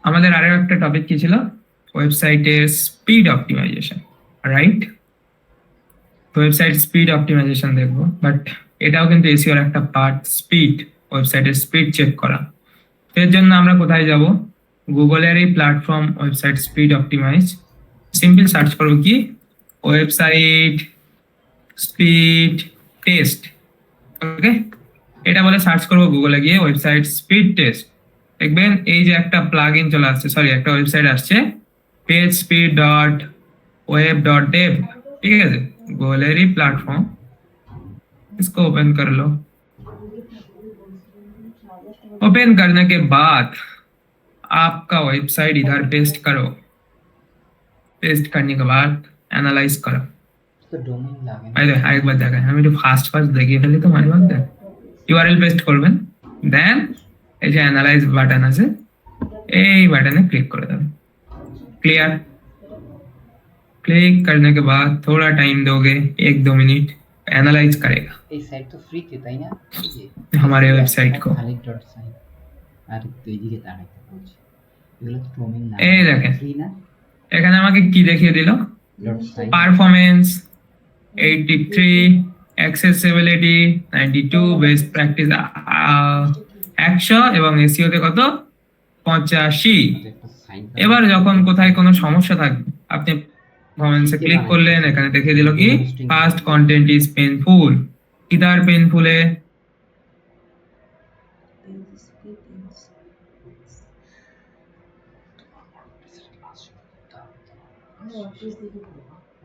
আমাদের আরো একটা টপিক কি ছিল, ওয়েবসাইটের speed optimization, right? Website speed optimization দেখবো, বাট এটাও কিন্তু এসইওর একটা পার্ট, স্পিড, ওয়েবসাইটের স্পিড চেক করা। এর জন্য আমরা কোথায় যাব, গুগলের এই platform website speed optimize, simple search করব কি ওয়েবসাইট স্পিড টেস্ট। ওকে, এটা বলে সার্চ করব গুগলে গিয়ে ওয়েবসাইট স্পিড টেস্ট, দেখবেন এই যে একটা প্লাগইন চলে আসছে, সরি একটা ওয়েবসাইট আসছে pagespeed.web.dev, ठीक है गूगल ही प्लेटफॉर्म, इसको ओपन कर लो। ओपन करने के बाद आपका वेबसाइट इधर पेस्ट करो, पेस्ट करने के बाद एनालाइज करो। तो डोमेन লাগে আরে আরেকবার দেখেন, আমি একটু ফাস্ট দেখিয়ে ফেলি তো মানে বলতে। ইউআরএল পেস্ট করবেন, দেন এই যে অ্যানালাইজ বাটন আছে এই বাটনে ক্লিক করে देना। क्लियर? क्लिक करने के बाद थोड़ा टाइम दोगे, 1-2 मिनट, एनालाइज करेगा এই সাইট তো ফ্রি তে তাই না, हमारे वेबसाइट को। খালি ডট সাইট আর এইদিকে দাঁড়াতে বলছি, এগুলো তো ডোমেন না, এই দেখেন ফ্রি না। এখানে আমাকে কি দেখিয়ে দিল, dot site performance 83, accessibility 92, best practice 100 এবং এসইও তে কত 85। একটা সাইট এবার যখন কোথায় কোনো সমস্যা থাকবে আপনি পারফরম্যান্সে ক্লিক করলেন, এখানে দেখিয়ে দিল কি ফাস্ট কন্টেন্ট ইজ পেইনফুল। কিদার পেইনফুল है,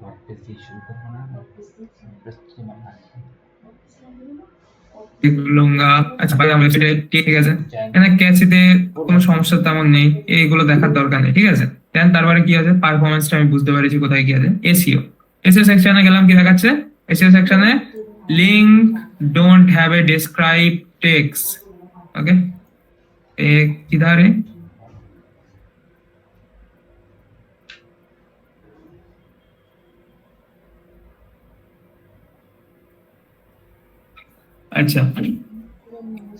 ওয়ার্ডপ্রেস দিয়ে শুরু করবো না, ওয়ার্ডপ্রেস তো মনে আছে দেখ লूंगा। আচ্ছা ভাই আমরা সেটা ঠিক আছে, এখানে ক্যাচিতে কোনো সমস্যা তেমন নেই, এইগুলো দেখার দরকার নেই, ঠিক আছে। দেন তারপরে কি আছে, পারফরম্যান্সটা আমি বুঝতে পারছি কোথায় কি আছে। এসইও, এসইও সেকশনে গেলাম, কি দেখাচ্ছে এসইও সেকশনে link don't have a describe text. Okay, एक किधर है, আচ্ছা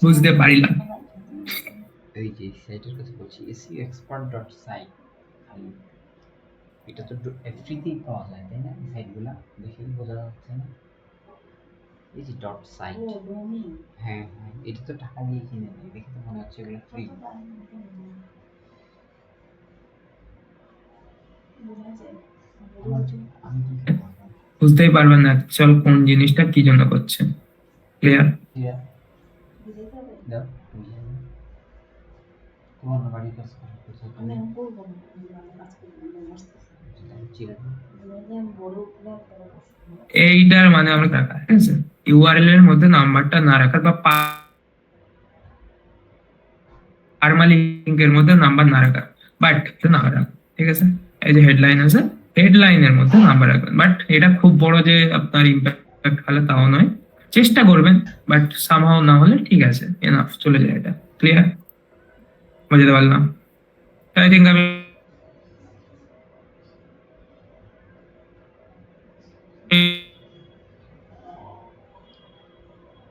বুঝতে পারিলাম। এই যে সাইটের কথা বলছি, এসইও এক্সপার্ট ডট সাইট, এটা তো ফ্রিতেই পাওয়া যায় তাই না, এই সাইটগুলো দেখে বোঝা যাচ্ছে না। এই যে ডট সাইট, হ্যাঁ হ্যাঁ এটা তো টাকা দিয়ে কিনে নেই, দেখে তো মনে হচ্ছে এগুলো ফ্রি। আমি কি করবো, বুঝতেই পারবেন না অ্যাকচুয়াল কোন জিনিসটা কি জন্য করছে। ক্লিয়ার? দাও তোমার বাড়ি কাজ করতে তুমি এইটার মানে আমরা রাখা, ঠিক আছে, ইউআরএল এর মধ্যে নাম্বারটা না রাখার বা পারমালি লিংকের মধ্যে নাম্বার না রাখা, বাট না রাখা, ঠিক আছে। এই যে হেডলাইন আছে, হেডলাইনের মধ্যে নাম্বার রাখবেন, বাট এটা খুব বড় যে আপনার ইম্প্যাক্ট ফেলে তাও নয়, চেষ্টা করবেন, বাট সামহাও না হলে ঠিক আছে, এনাফ চলে যায় এটা। ক্লিয়ার? বুঝতে পারলাম? আই থিঙ্ক আমি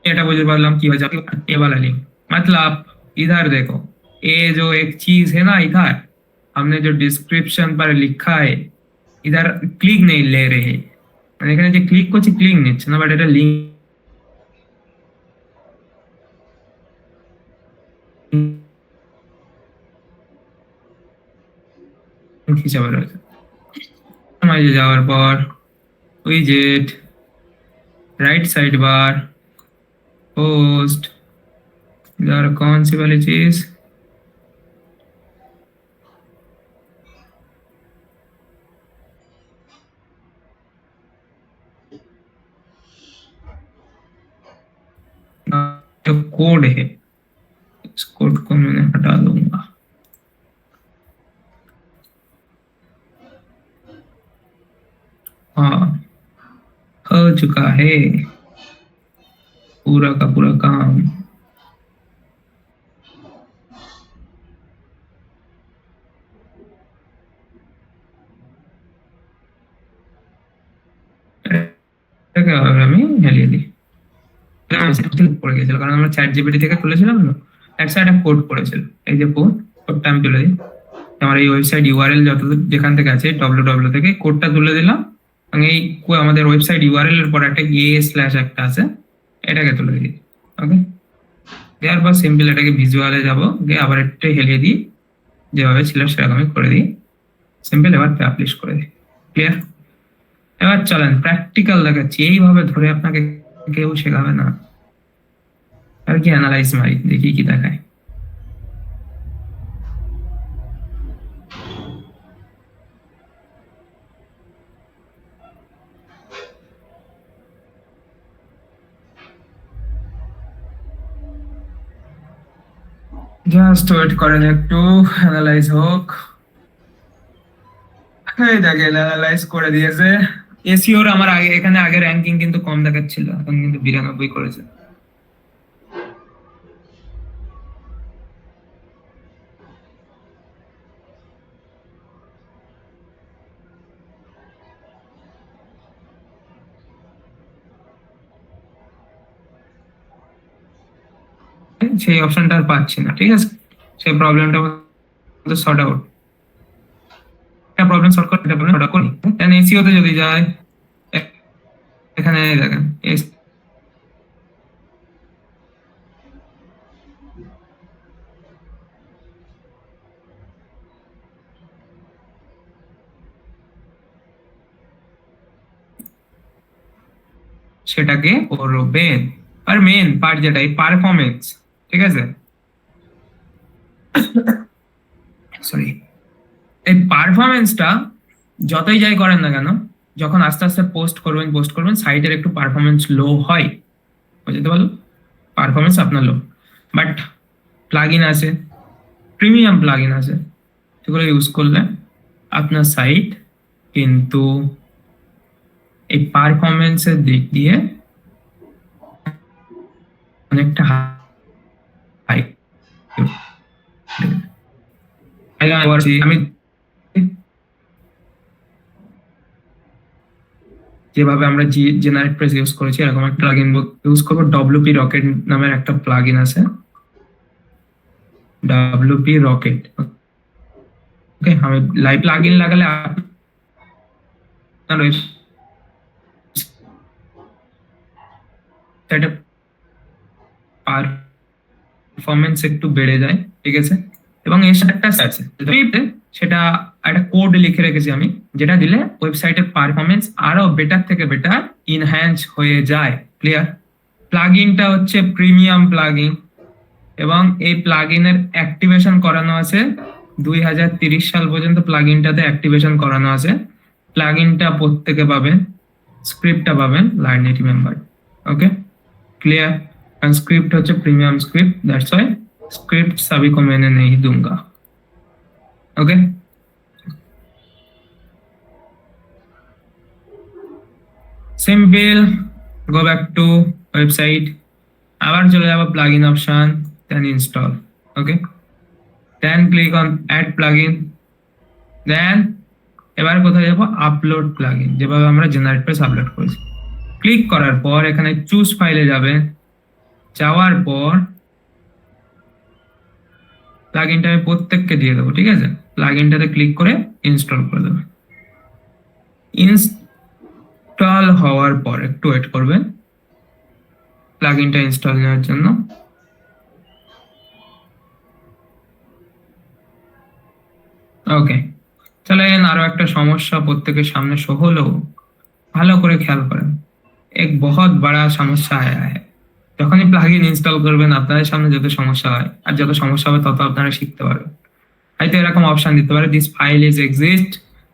এটা বুঝতে পারলাम कि वजह ये वाला लिंक, मतलब इधर देखो ये जो एक चीज है ना, इधर हमने जो डिस्क्रिप्शन पर लिखा है इधर क्लिक नहीं ले रहे, মানে এখানে যে ক্লিক করছি ক্লিক নিচ্ছে না, বাট এটা লিংক হিসাবে রয়েছে। সমাজে যাওয়ার পর উইজেট, রাইট সাইড বার, পোস্ট, इधर कौन सी वाली चीज, जो कोड है इस कोड को मैंने हटा दूंगा। हाँ, हो चुका है पूरा का पूरा काम। এটাকে আমি হেলিয়ে দিই। পড়ে গেছিল কারণ আমরা চ্যাট জিপিটি থেকে তুলেছিলাম না, একটা একটা কোড পড়েছিল। এই যে কোডটা আমি তুলে দিই, আমার এই ওয়েবসাইট ইউআরএল যত যেখান থেকে আছে www থেকে কোডটা তুলে দিলাম, এবং এই আমাদের ওয়েবসাইট ইউআরএল এর পর একটা একটা আছে, এটাকে তুলে দিই। ওকে, দেওয়ার পর সিম্পল এটাকে ভিজুয়ালে যাবো, গিয়ে আবার একটু হেলিয়ে দিই, যেভাবে ছিল সেরকমই করে দিই। সিম্পল, এবার পাবলিশ করে দিই। ক্লিয়ার? এবার চলেন প্র্যাকটিক্যাল দেখাচ্ছি, এইভাবে ধরে আপনাকে কেউ শেখাবে না। আর কি অ্যানালাইজ মারি, দেখি কি দেখায়। জাস্ট ওয়েট করেন একটু, অ্যানালাইজ হোক। এই দেখেন অ্যানালাইজ করে দিয়েছে। এসইওর আমার আগে এখানে আগে র্যাঙ্কিং কিন্তু কম দেখাচ্ছিল, এখন কিন্তু 92 করেছে। সেই অপশনটা আর পাচ্ছি না, ঠিক আছে, সেই প্রবলেমটা সর্ট আউট, একটা প্রবলেম সলভ করতে প্রবলেম সর্ট আউট করি। দেন এসইও তে যদি যায়, এখানে দেখেন সেটাকে করবেন। আর মেন পার্ট যেটা এই পারফরমেন্স, ঠিক আছে, সরি, এই পারফরমেন্সটা যতই যাই করেন না কেন, যখন আস্তে আস্তে পোস্ট করবেন সাইটের একটু পারফরমেন্স লো হয়, বুঝতে পারলো, পারফরমেন্স আপনার লো, বাট প্লাগইন আছে, প্রিমিয়াম প্লাগইন আছে, সেগুলো ইউজ করলে আপনার সাইট কিন্তু এই পারফরমেন্সের দিক দিয়ে অনেকটা হাই। আমি যেভাবে আমরা জেনারেট প্রেস ইউজ করেছি, এরকম একটা প্লাগইন ইউজ করবো। ডব্লিউপি রকেট নামের একটা প্লাগইন আছে, ডব্লিউপি রকেট। ওকে, আমি লাইভ প্লাগইন লাগালে আপনার ওয়েবসাইটে পারফরমেন্স একটু বেড়ে যায়, ঠিক আছে, এবং এর সাথে একটা আছে সেটা একটা কোড লিখে রেখেছি আমি, যেটা দিলে ওয়েবসাইটের পারফরমেন্স আরো বেটার থেকে বেটার ইনহ্যান্স হয়ে যায়। ক্লিয়ার? প্লাগইনটা হচ্ছে প্রিমিয়াম প্লাগইন, এবং এই প্লাগইনের অ্যাক্টিভেশন করানো আছে 2030 সাল পর্যন্ত, প্লাগইনটাতে অ্যাক্টিভেশন করানো আছে। প্লাগইনটা প্রত্যেকে পাবেন, স্ক্রিপ্টটা পাবেন Learnity member. Okay, clear? And script होचे premium script, that's why script सभी को मैंने नहीं दूंगा। Okay, simple, go back to website, আবার চলে যাব plugin option, then install. Okay, then click on add plugin, then এবার কোথায় যাব, আপলোড প্লাগইন, যেভাবে আমরা জেনারেট প্রেস আপলোড করেছি। ক্লিক করার পর এখানে চুজ ফাইলে যাবে, যাওয়ার পর প্লাগইনটা আমি প্রত্যেককে দিয়ে দেবো, ঠিক আছে, প্লাগইনটাতে ক্লিক করে ইনস্টল করে দেবো। ইনস্টল হওয়ার পর একটু ওয়েট করবেন প্লাগইনটা ইনস্টল নেওয়ার জন্য। ওকে, চলেন আরো একটা সমস্যা প্রত্যেকের সামনে শো হলো, ভালো করে খেয়াল করেন। एक बहुत बड़ा समस्या आया है, যখনই প্লাগইন ইনস্টল করবেন আপনাদের সামনে যত সমস্যা হয়, আর যত সমস্যা হবে তত আপনারা শিখতে পারবেন। হয়তো এরকম অপশন দিতে পারে, this file is exist,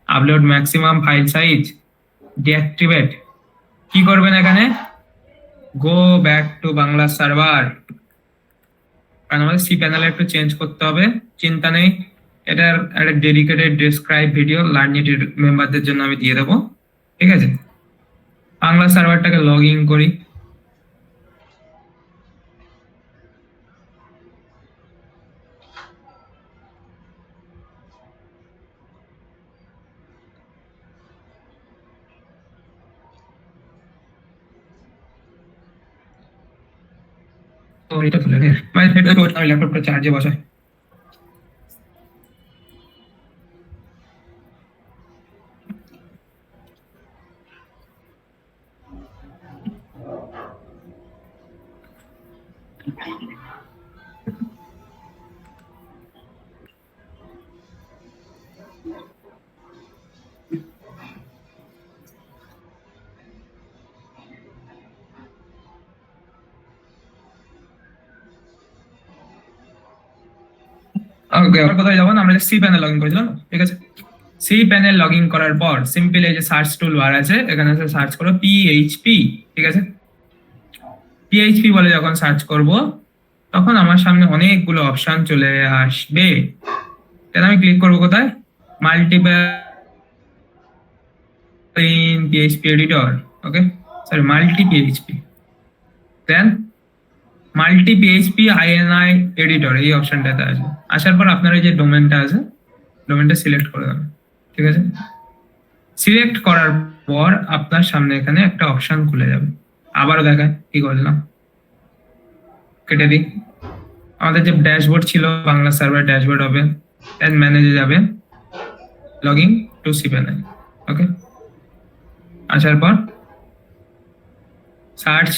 upload maximum file size, deactivate. কি করবেন এখানে? Go back to Bangla server. কারণ আমাদের সি প্যানেলে একটু চেঞ্জ করতে হবে, চিন্তা নেই। এটার একটা ডেডিকেটেড ডেসক্রাইব ভিডিও লার্নিটেড মেম্বারদের জন্য আমি দিয়ে দেবো, ঠিক আছে? বাংলা সার্ভারটাকে লগ ইন করি। তো এটা তুলে নিয়ে আমি ল্যাপটপটা চার্জে বসাই। ওকে, এবার কোথায় যাবো না, আমরা সি প্যানেল লগ ইন করেছিলাম, ঠিক আছে? সি প্যানেল লগ ইন করার পর সিম্পল এই যে সার্চ টুল বার আছে, এখানে সার্চ করো পিএইচপি, ঠিক আছে? পিএইচপি বলে যখন সার্চ করব তখন আমার সামনে অনেকগুলো অপশন চলে আসবে। তাহলে আমি ক্লিক করবো কোথায়? Multiple in PHP editor, okay, sorry multi PHP, then multi PHP INI editor, এই অপশনটাতে আসবে। আসার পর আপনার এই যে ডোমেনটা আছে, ডোমেনটা সিলেক্ট করে দেবেন, ঠিক আছে? সিলেক্ট করার পর আপনার সামনে এখানে একটা অপশন খুলে যাবে। আবারও দেখায় কি করলাম, কেটে দিই। আমাদের যে ড্যাশবোর্ড ছিল, বাংলা সার্ভার ড্যাশবোর্ড হবে, দেন ম্যানেজে যাবেন, লগইন টু সি প্যানেল, ওকে। আসার পর সার্চ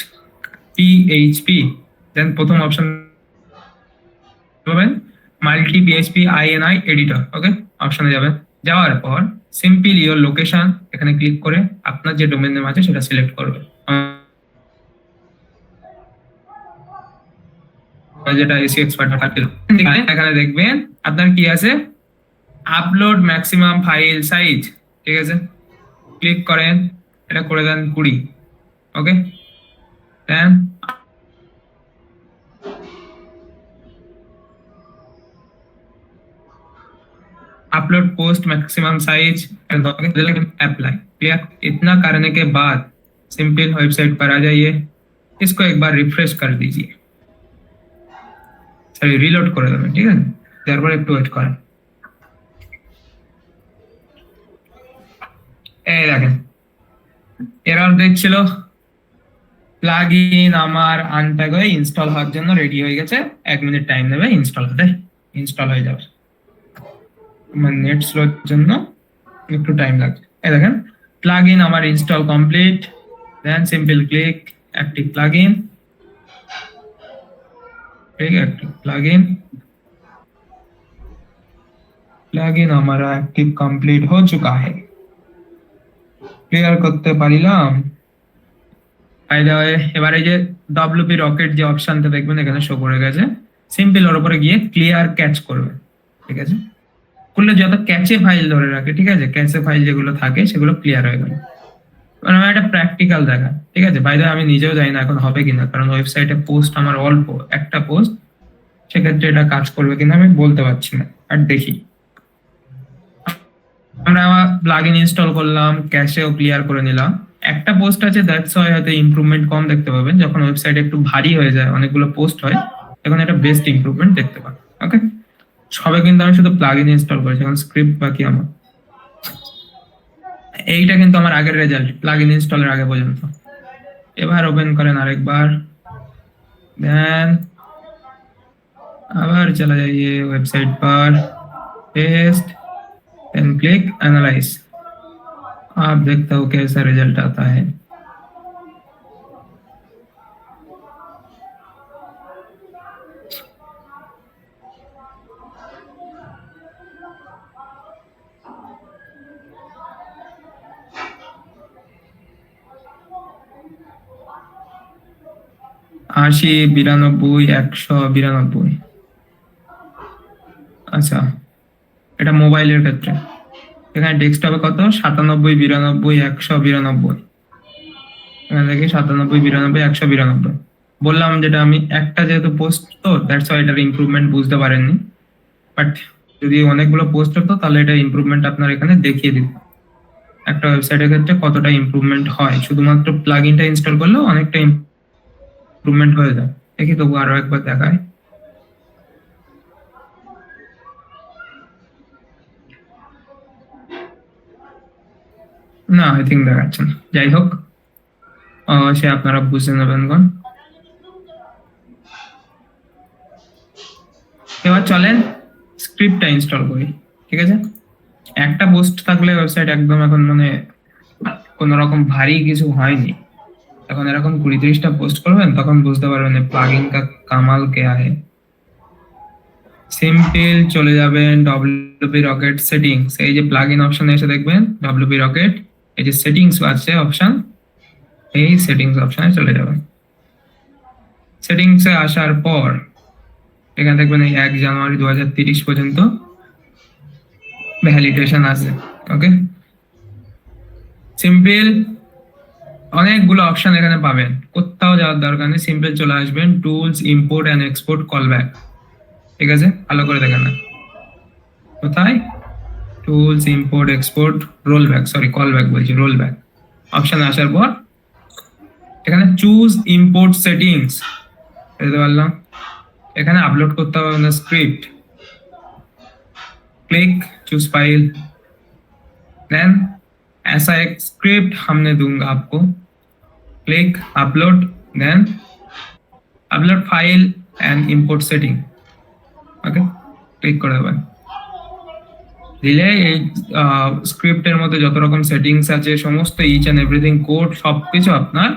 পিএইচপি, দেন প্রথম অপশন পাবেন মাল্টি পিএইচপি আইএনআই এডিটর, ওকে। অপশনে যাবেন, যাওয়ার পর সিম্পল ইওর লোকেশন এখানে ক্লিক করে আপনার যে ডোমেন নেম আছে সেটা সিলেক্ট করবে, যেটা এসি এক্সপার্ট থাকছিল। এখানে দেখবেন আপনার কি আছে, আপলোড ম্যাক্সিমাম ফাইল সাইজ, ঠিক আছে? ক্লিক করেন, এটা করে দেন 20, okay. Then upload post maximum size apply, clear? इतना करने के बाद सिंपल वेबसाइट पर आ जाइए, इसको एक बार रिफ्रेश कर दीजिए, सॉरी রিলোড করে দেবেন, ঠিক আছে? তারপর একটু ওয়েট করেন। এই দেখেন এরর দেখছিল, প্লাগইন আমার আনট্যাগ হয়ে ইনস্টল হওয়ার জন্য রেডি হয়ে গেছে। 1 মিনিট টাইম নেবে ইনস্টল হতে, ইনস্টল হয়ে যাবে। আমার নেট স্লোর জন্য একটু টাইম লাগবে। এই দেখেন প্লাগইন আমার ইনস্টল কমপ্লিট, দেন সিম্পল ক্লিক एक्टिव प्लगइन, ठीक है? एक्टिव प्लगइन, प्लगइन हमारा एक्टिव कंप्लीट हो चुका है। ক্লিয়ার করতে পারিলাম। বাই দ্য ওয়ে, এবারে যে ডব্লিউপি রকেট যে অপশনটা দেখবেন এখানে শো করে গেছে, সিম্পল ওর উপরে গিয়ে ক্লিয়ার ক্যাচ করবে, ঠিক আছে? করলে যত ক্যাচে ফাইল ধরে রাখে, ঠিক আছে, ক্যাচে ফাইল যেগুলো থাকে সেগুলো ক্লিয়ার হয়ে গেল। মানে আমার একটা প্র্যাকটিক্যাল দেখা, ঠিক আছে? বাই দ্য ওয়ে আমি নিজেও জানি না এখন হবে কিনা, কারণ ওয়েবসাইটে পোস্ট আমার অল্প, একটা পোস্ট, সেক্ষেত্রে এটা কাজ করবে কিনা আমি বলতে পারছি না। আর দেখি, আমরা প্লাগইন ইনস্টল করলাম, ক্যাশেও ক্লিয়ার করে নিলাম। একটা পোস্ট আছে, দ্যাটস ওয়াই হয়তো ইমপ্রুভমেন্ট কম দেখতে পাবেন। যখন ওয়েবসাইট একটু ভারী হয়ে যায়, অনেকগুলো পোস্ট হয়, তখন একটা বেস্ট ইমপ্রুভমেন্ট দেখতে পাবেন, ওকে। সবে কিন্তু আমি শুধু প্লাগইন ইনস্টল করেছি, এখন স্ক্রিপ্ট বাকি আমার। এইটা কিন্তু আমার আগের রেজাল্ট, প্লাগইন ইনস্টলের আগে পর্যন্ত। এবার ওপেন করেন আরেকবার, দেন আবার চলে যাইए वेबसाइट पर, पेस्ट एंड क्लिक एनालाइज। आप देखते हो कैसा रिजल्ट आता है। 80, 92, 192। আচ্ছা, এটা মোবাইলের ক্ষেত্রে। এখানে ডেস্কটপে কত? 97, 92, 192। এখানে দেখি 97, 92, 192। বললাম যেটা আমি একটা যেহেতু পোস্ট, তো দ্যাটস ওয়াই এটার ইমপ্রুভমেন্ট বুঝতে পারেননি। বাট যদি অনেকগুলো পোস্ট হতো তাহলে এটা ইমপ্রুভমেন্ট আপনার এখানে দেখিয়ে দিত। একটা ওয়েবসাইটের ক্ষেত্রে কতটা ইমপ্রুভমেন্ট হয়, শুধুমাত্র প্লাগইনটা ইনস্টল করলেও অনেকটা ইমপ্রুভমেন্ট হয়ে যায়। দেখি তবু আরো একবার দেখায়। না, আই থিঙ্ক দেখাচ্ছে না। যাই হোক, সে আপনারা বুঝে নেবেন গণ। এবার চলেন স্ক্রিপ্টটা ইনস্টল করি। ঠিক আছে, একটা পোস্ট থাকলে ওয়েবসাইট একদম এখন মানে কোন রকম ভারী কিছু হয়নি। এখন এরকম 20-30টা পোস্ট করবেন, তখন বুঝতে পারবেন প্লাগইন কা কামাল কে আয়ে। সিম্পল চলে যাবেন ডব্লিউপি রকেট সেটিংস, এই যে প্লাগইন অপশনে এসে দেখবেন ডব্লিউপি রকেট, এই যে সেটিংস আছে অপশন, এই সেটিংস অপশনে চলে যাবেন। সেটিংসে আসার পর এখানে দেখবেন এই 1 জানুয়ারি 2030 পর্যন্ত ভ্যালিডেশন আছে। ওকে, সিম্পল অনেকগুলো অপশন এখানে পাবেন, কোথাও যাওয়ার দরকার নেই। সিম্পল চলে আসবেন tools, import and export, callback. ঠিক আছে, ভালো করে দেখেন না কোথায়, tools, import, export, rollback, sorry callback বলছি, রোলব্যাক অপশন আসার পর এখানে চুজ ইম্পোর্ট সেটিংস দিতে পারলাম। এখানে আপলোড করতে হবে আমাদের script. Click choose file, then ऐसा एक स्क्रिप्ट हमने दूंगा आपको। Click upload, then upload file and import setting. Okay, click করে দেবেন। দিলে এই স্ক্রিপ্টের মধ্যে যত রকম সেটিংস আছে সমস্ত ইচ এন্ড এভরিথিং কোড সবকিছু আপনার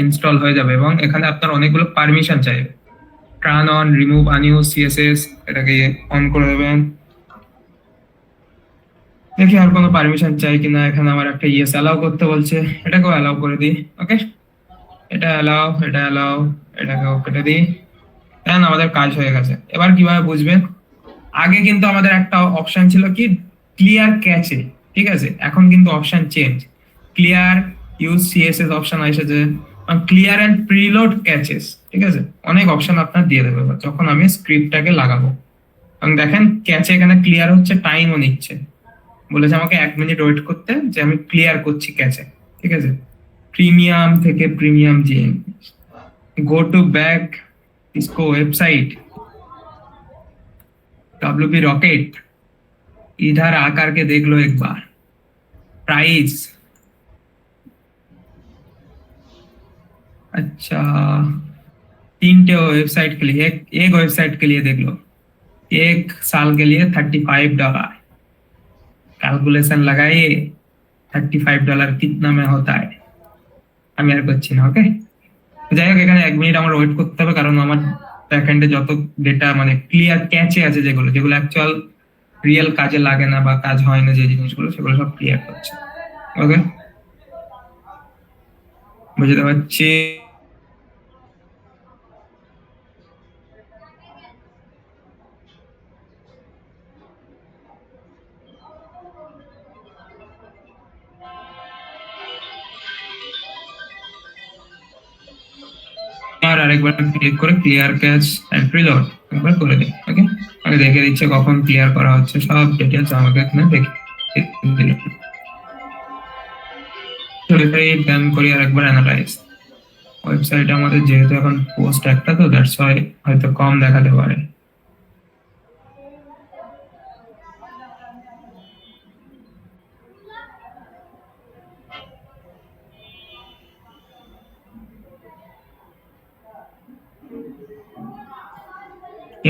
ইনস্টল হয়ে যাবে, এবং এখানে আপনার অনেকগুলো পারমিশন চাইবে। টার্ন অন, রিমুভ আনইউজ সিএসএস, এটাকে অন করে দেবেন। দেখি আর কোনো পারমিশন চাই কিনা। এখানে আমার একটা ইয়েস অ্যালাউ করতে বলছে, এটাকেও অ্যালাউ করে দিই। ওকে, এটা অ্যালাউ, এটা অ্যালাউ, এটাকেও কেটে দিই। দেন আমাদের কাজ হয়ে গেছে। এবার কিভাবে বুঝবেন? আগে কিন্তু আমাদের একটা অপশন ছিল কি, ক্লিয়ার ক্যাচে। ঠিক আছে, এখন কিন্তু option change, clear use CSS option এসেছে, ক্লিয়ার এন্ড প্রিলোড ক্যাচেস। ঠিক আছে, অনেক অপশন আপনার দিয়ে দেবে যখন আমি স্ক্রিপ্টটাকে লাগাবো। এবং দেখেন ক্যাচে এখানে ক্লিয়ার হচ্ছে, টাইমও নিচ্ছে, বলেছে আমাকে 1 মিনিট ওয়েট করতে, যে আমি ক্লিয়ার করছি ক্যাচে। ঠিক আছে, प्रीमियम থেকে प्रीमियम जी, गो टू बैक इसको वेबसाइट WP रॉकेट, इधर आकर के देख लो एक बार प्राइस। अच्छा, 3 वेबसाइट के लिए, एक वेबसाइट के लिए देख लो, 1 साल के लिए $35। कैलकुलेशन लगाइए $35 कितना में होता है। আমি আর করছি না। ওকে, যাই হোক এখানে 1 মিনিট আমার ওয়েট করতে হবে, কারণ আমার ব্যাকএন্ডে যত ডেটা মানে ক্লিয়ার ক্যাচে আছে, যেগুলো যেগুলো অ্যাকচুয়াল রিয়েল কাজে লাগে না বা কাজ হয় না যে জিনিসগুলো, সেগুলো সব ক্লিয়ার করছে। ওকে, বুঝতে পারছি। আর আরেকবার ক্লিক করে ক্লিয়ার ক্যাচ এন্ড প্রিলোড একবার করে দিই। ওকে, আমি দেখে দিচ্ছি কখন ক্লিয়ার করা হচ্ছে, সব ডিটেইলস আমাকে এখানে দেখে দিল। দেন করি আরেকবার অ্যানালাইজ। ওয়েবসাইটে আমাদের যেহেতু এখন পোস্ট একটা, তো দ্যাটস ওয়াই হয়তো কম দেখাতে পারে।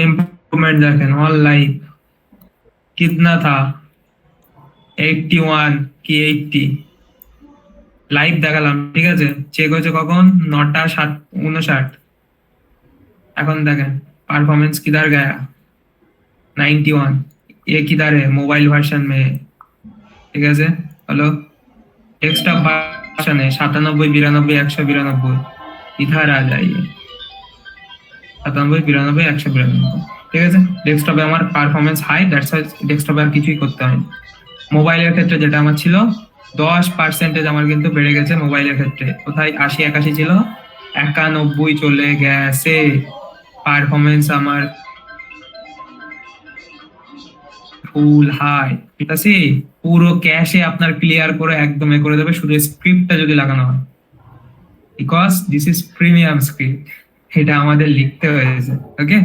इम्प्रूवमेंट देखें ऑल लाइव कितना था, 81 কি 80 লাইভ দেখালাম। ঠিক আছে, চেক হচ্ছে কখন, 9:59। এখন দেখেন परफॉर्मेंस किधर गया, 91। ये किधर है, मोबाइल वर्जन में। ठीक है, हेलो, डेस्कटॉप वर्जन है 97, 92, 192। इधर आ जाइए, 97, 92, 192। ঠিক আছে, ডেস্কটপে আমার পারফরমেন্স হাই, দ্যাটস ডেস্কটপে আর কিছুই করতে হয়নি। মোবাইলের ক্ষেত্রে যেটা আমার ছিল 10% আমার কিন্তু বেড়ে গেছে মোবাইলের ক্ষেত্রে। কোথায় 80 81 ছিল, 91 চলে গেছে। পারফরমেন্স আমার ফুল হাই, ঠিক আছে। পুরো ক্যাশে আপনার ক্লিয়ার করে একদম এ করে দেবে, শুধু স্ক্রিপ্টটা যদি লাগানো হয়, because this is premium script. এটা আমাদের লিখতে হয়েছে, ওকে।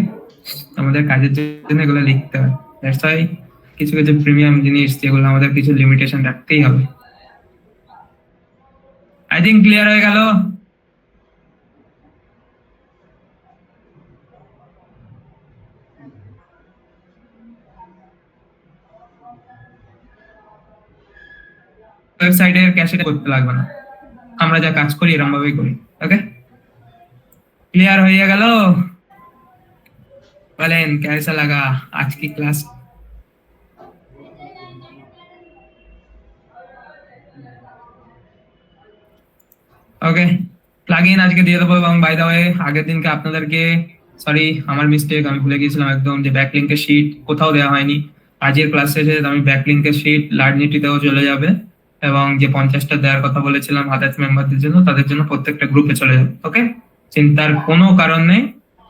আমাদের কাজের জন্য এগুলো লিখতে হয়, দ্যাটস ওয়াই কিছু কিছু প্রিমিয়াম জিনিস যেগুলো আমাদের কিছু লিমিটেশন রাখতেই হবে। আই থিঙ্ক ক্লিয়ার হয়ে গেল। ওয়েবসাইটের ক্যাশে করতে লাগবে না, আমরা যা কাজ করি এরকম ভাবেই করি, ওকে। ক্লিয়ার হয়ে গেল? বলেন कैसा लगा आज की क्लास? ওকে, প্লাগইন আজকে দিয়ে দেবো। এবং বাই দ্য ওয়ে, আগের দিনকে আপনাদেরকে, সরি আমার মিস্টেক, আমি ভুলে গিয়েছিলাম একদম যে ব্যাকলিংকের শীট কোথাও দেওয়া হয়নি। আজকের ক্লাস শেষে আমি ব্যাকলিংকের শীট লার্নিটিতেও চলে যাবে, এবং যে 50টা দেওয়ার কথা বলেছিলাম আদার্স মেম্বারদের জন্য, তাদের জন্য প্রত্যেকটা গ্রুপে চলে যাবে, ওকে। চিন্তার কোনো কারণ নেই।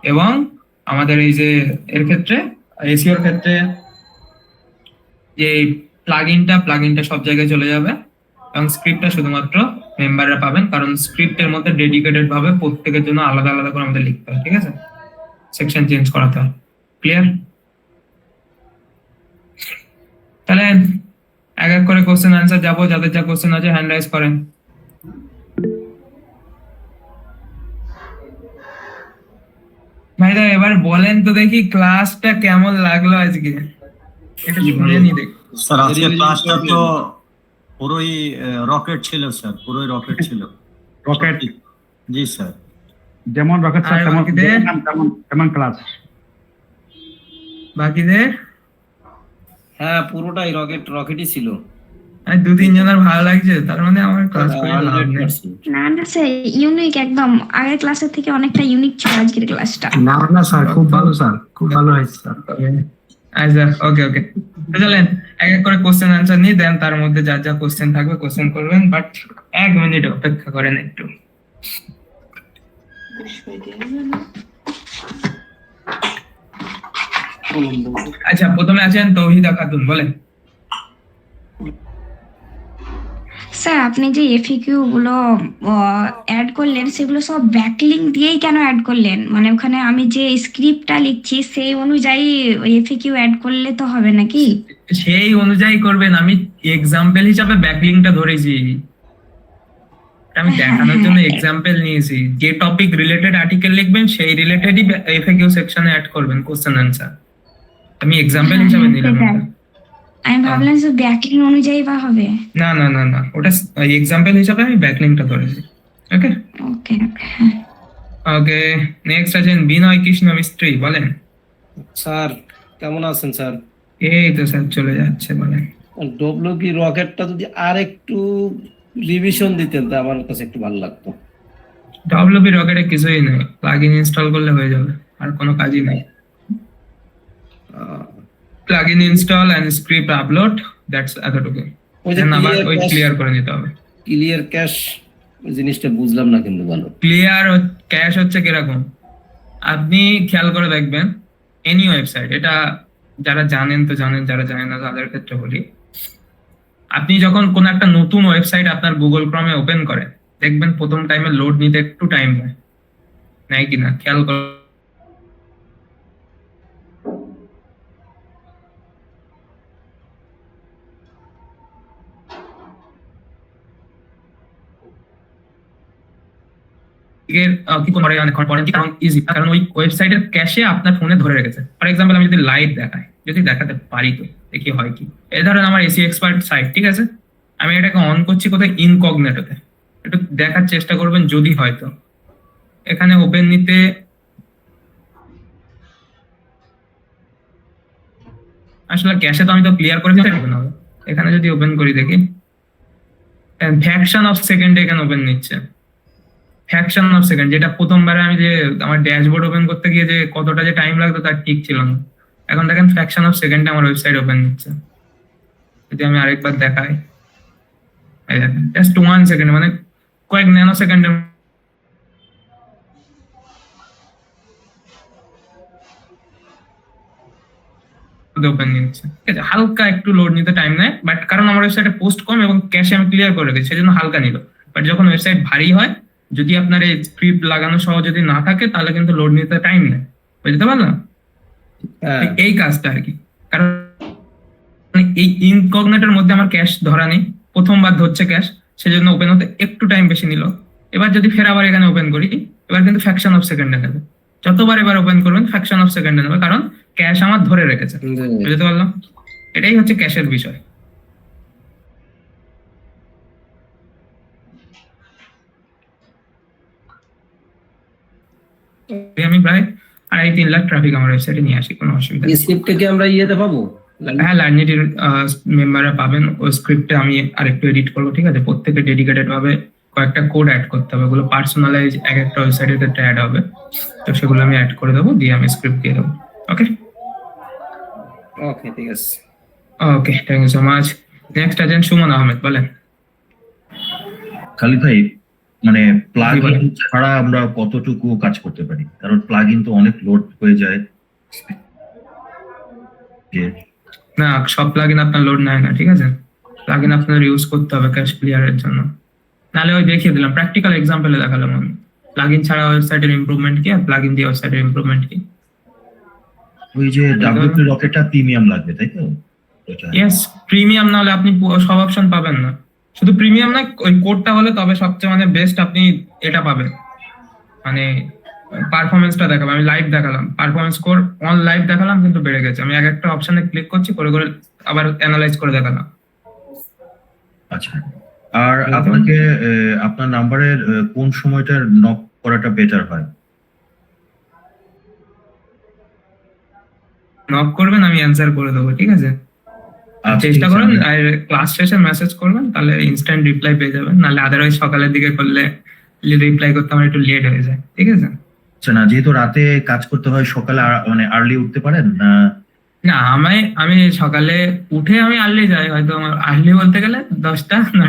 এবং আমাদের এই যে এর ক্ষেত্রে, এসিওর ক্ষেত্রে যে প্লাগইনটা সব জায়গায় চলে যাবে, এবং স্ক্রিপ্টটা শুধুমাত্র মেম্বাররা পাবেন, কারণ স্ক্রিপ্টের মধ্যে ডেডিকেটেড ভাবে প্রত্যেকের জন্য আলাদা আলাদা করে আমাদের লিখতে হয়, ঠিক আছে, সেকশন চেঞ্জ করাতে হয়। ক্লিয়ার? তাহলে এক এক করে কোশ্চেন আনসার যাবো, যাদের যা কোশ্চেন আছে হ্যান্ড রাইজ করেন। ভাইরা এবার বলেন তো দেখি ক্লাসটা কেমন লাগলো আজকে, এটা শুনে নি দেখি। স্যার আজকে ক্লাসটা তো পুরোই রকেট ছিল স্যার, পুরোই রকেট ছিল। রকেট, জি স্যার। যেমন রকেট স্যার আর তেমন বাকিদের? তেমন ক্লাস। বাকিদের? হ্যাঁ পুরোটাই রকেটই ছিল। আর 2-3 জনের ভালো লাগছে, তার মানে আমার ক্লাস করে লাভ নেই। 100%। না না স্যার, ইউনিক একদম, আগের ক্লাসের থেকে অনেকটা ইউনিক ছিল আজকের ক্লাসটা। না না স্যার, খুব ভালো স্যার, খুব ভালো হয়েছে স্যার। আচ্ছা, ওকে ওকে, চলেন এক এক করে কোশ্চেন আনসার নিয়ে দেন, তার মধ্যে যা যা কোশ্চেন থাকবে কোশ্চেন করবেন, বাট 1 মিনিট অপেক্ষা করেন একটু। আচ্ছা, প্রথমে আছেন তৌহিদা খাতুন, বলেন। স্যার আপনি যে এফএকিউ গুলো অ্যাড করলেন, সেগুলো সব ব্যাকলিংক দিয়েই কেন অ্যাড করলেন? মানে ওখানে আমি যে স্ক্রিপ্টটা লিখছি সেই অনুযায়ী এফএকিউ অ্যাড করলে তো হবে নাকি? সেই অনুযায়ী করবেন, আমি এক্সাম্পল হিসাবে ব্যাকলিংকটা ধরেছি, আমি দেখানোর জন্য এক্সাম্পল নিয়েছি। যে টপিক রিলেটেড আর্টিকেল লিখবেন সেই রিলেটেডই এফএকিউ সেকশনে অ্যাড করবেন কোশ্চেন আনসার, আমি এক্সাম্পল হিসাবে নিলাম সেটাই। এটা। আমি ভাবলাম যে ব্যাকলিংক অনুযায়ী বা হবে। না না না না, ওটা এক্সাম্পল হিসাবে আমি ব্যাকলিংকটা ধরেছি, ওকে ওকে ওকে। ওকে। নেক্সট আছেন বিনয় কৃষ্ণ মিস্ত্রি, বলেন। স্যার কেমন আছেন স্যার? এই তো স্যার চলে যাচ্ছে, বলেন। ডব্লিউ কি রকেটটা যদি আর একটু রিভিশন দিতেন তা আমার কাছে একটু ভালো লাগতো। ডব্লিউপি রকেটে কিছুই নেই, প্লাগইন ইনস্টল করলে হয়ে যাবে, আর কোনো কাজই নেই। Plugin install and script upload, that's এতটুকু। ওই যে আবার ওই ক্লিয়ার করে নিতে হবে। ক্লিয়ার ক্যাশ ওই জিনিসটা বুঝলাম না কিন্তু ভালো। ক্লিয়ার ক্যাশ হচ্ছে কিরকম, আপনি খেয়াল করে দেখবেন এনি ওয়েবসাইট, এটা যারা জানেন তো জানেন, যারা জানেন না তাদের ক্ষেত্রে বলি, আপনি যখন কোন একটা নতুন ওয়েবসাইট আপনার গুগল ক্রমে ওপেন করেন, দেখবেন প্রথম টাইমে লোড নিতে একটু টাইম নেয় কিনা, খেয়াল করে। কারণ ওই ওয়েবসাইটের ক্যাশে আপনার ফোনে ধরে রেখেছে। ফর এক্সাম্পল আমি যদি লাইভ দেখাই, যদি দেখাতে পারি তো দেখি হয় কি। এই ধরেন আমার এসি এক্সপার্ট সাইট, ঠিক আছে, আমি এটাকে অন করছি কোথায়, ইনকগনেটোতে, একটু দেখার চেষ্টা করবেন যদি হয়তো এখানে ওপেন নিতে আসলে ক্যাশে তো আমি তো ক্লিয়ার করে দিতে পারবো না। এখানে যদি ওপেন করি দেখি, ফ্র্যাকশন অফ সেকেন্ডে এখানে ওপেন নিচ্ছে, ফ্র্যাকশন অফ সেকেন্ড, যেটা প্রথমবারে আমি যে আমার ড্যাশবোর্ড ওপেন করতে গিয়ে যে কতটা যে টাইম লাগতো তার ঠিক ছিল না, এখন দেখেন ফ্র্যাকশন অফ সেকেন্ডে আমার ওয়েবসাইট ওপেন হচ্ছে। যদি আমি আরেকবার দেখাই, এই দেখেন জাস্ট 1 সেকেন্ড, মানে কয়েক ন্যানো সেকেন্ডের ওপেন নিচ্ছে। ঠিক আছে, হালকা একটু লোড নিতে টাইম নেয়, বাট কারণ আমার ওয়েবসাইটে পোস্ট কম এবং ক্যাশে আমি ক্লিয়ার করে রেখেছি সেজন্য হালকা নিল। বাট যখন ওয়েবসাইট ভারী হয়, যদি আপনার এই স্ক্রিপ্ট লাগানো সহ যদি না থাকে তাহলে কিন্তু লোড নিতে টাইম নেয়, বুঝতে পারলাম? হ্যাঁ এই কাজটা আর কি। কারণ এই ইনকগনেটের মধ্যে আমার ক্যাশ ধরা নেই, প্রথমবার ধরছে ক্যাশ, সেজন্য ওপেন হতে একটু টাইম বেশি নিল। এবার যদি ফের আবার এখানে ওপেন করি, এবার কিন্তু ফ্র্যাকশন অফ সেকেন্ডে নেবে। যতবার এবার ওপেন করবেন ফ্র্যাকশন অফ সেকেন্ডে নেবে, কারণ ক্যাশ আমার ধরে রেখেছে, বুঝতে পারলাম? এটাই হচ্ছে ক্যাশের বিষয়। আমি প্রায় 2.5-3 লাখ ট্রাফিক আমার ওয়েবসাইটে নিয়ে আসি, কোনো অসুবিধা নেই। স্ক্রিপ্টে কি আমরা ইয়েতে পাবো? হ্যাঁ, লার্নিটির মেম্বাররা পাবেন। ওই স্ক্রিপ্টে আমি আরেকটু এডিট করবো, ঠিক আছে? প্রত্যেকে ডেডিকেটেড ভাবে কয়েকটা কোড অ্যাড করতে হবে, ওগুলো পার্সোনালাইজ এক একটা ওয়েবসাইটের ক্ষেত্রে অ্যাড হবে, তো সেগুলো আমি অ্যাড করে দেবো, দিয়ে আমি স্ক্রিপ্ট দিয়ে দেবো। ওকে ওকে, ঠিক আছে। Okay, thank you so much. Next আছেন সুমন আহমেদ, বলেন। খালিদ ভাই, মানে প্লাগইন বলেন। ছাড়া আমরা কতটুকু কাজ করতে পারি? কারণ প্লাগইন তো অনেক লোড হয়ে যায়। না, সব প্লাগইন আপনার লোড নেয় না, ঠিক আছে? প্লাগইন আপনার ইউজ করতে হবে ক্যাশ ক্লিয়ারের জন্য, নাহলে ওই দেখিয়ে দিলাম, প্র্যাকটিক্যাল এক্সাম্পলে দেখালাম আমি প্লাগইন ছাড়া ওয়েবসাইটের ইমপ্রুভমেন্ট কি আর প্লাগইন দিয়ে ওয়েবসাইটের ইমপ্রুভমেন্ট কি। ওই যে ডাব্লিউপি রকেটটা প্রিমিয়াম লাগবে, তাই তো? ওটা ইয়েস, প্রিমিয়াম না হলে আপনি সব অপশন পাবেন না। শুধু প্রিমিয়াম না, ওই কোডটা হলে তবে সবচেয়ে মানে বেস্ট আপনি এটা পাবেন, মানে পারফরমেন্সটা দেখাবো। আমি লাইভ দেখালাম পারফরমেন্স স্কোর, অন লাইভ দেখালাম কিন্তু বেড়ে গেছে। আমি এক একটা অপশনে ক্লিক করছি, করে করে আবার অ্যানালাইজ করে দেখালাম। আচ্ছা। আর আপনাকে আপনার নাম্বারের কোন সময়টা নক করাটা বেটার হয়? নক করবেন, আমি অ্যান্সার করে দেবো, ঠিক আছে? আচ্ছা, চেষ্টা ঠিক আছে, করেন, আমি- আর ক্লাস শেষে মেসেজ করবেন, তাহলে ইনস্ট্যান্ট রিপ্লাই পেয়ে যাবেন। নাহলে আদারওয়াইজ সকালের দিকে করলে রিপ্লাই করতে আমার একটু লেট হয়ে যায়, ঠিক আছে? আচ্ছা, না যেহেতু রাতে কাজ করতে হয়, সকালে মানে আর্লি উঠতে পারেন না? না, আমি সকালে উঠে আমি আর্লি যাই, হয়তো আমার আর্লি বলতে গেলে 10টা না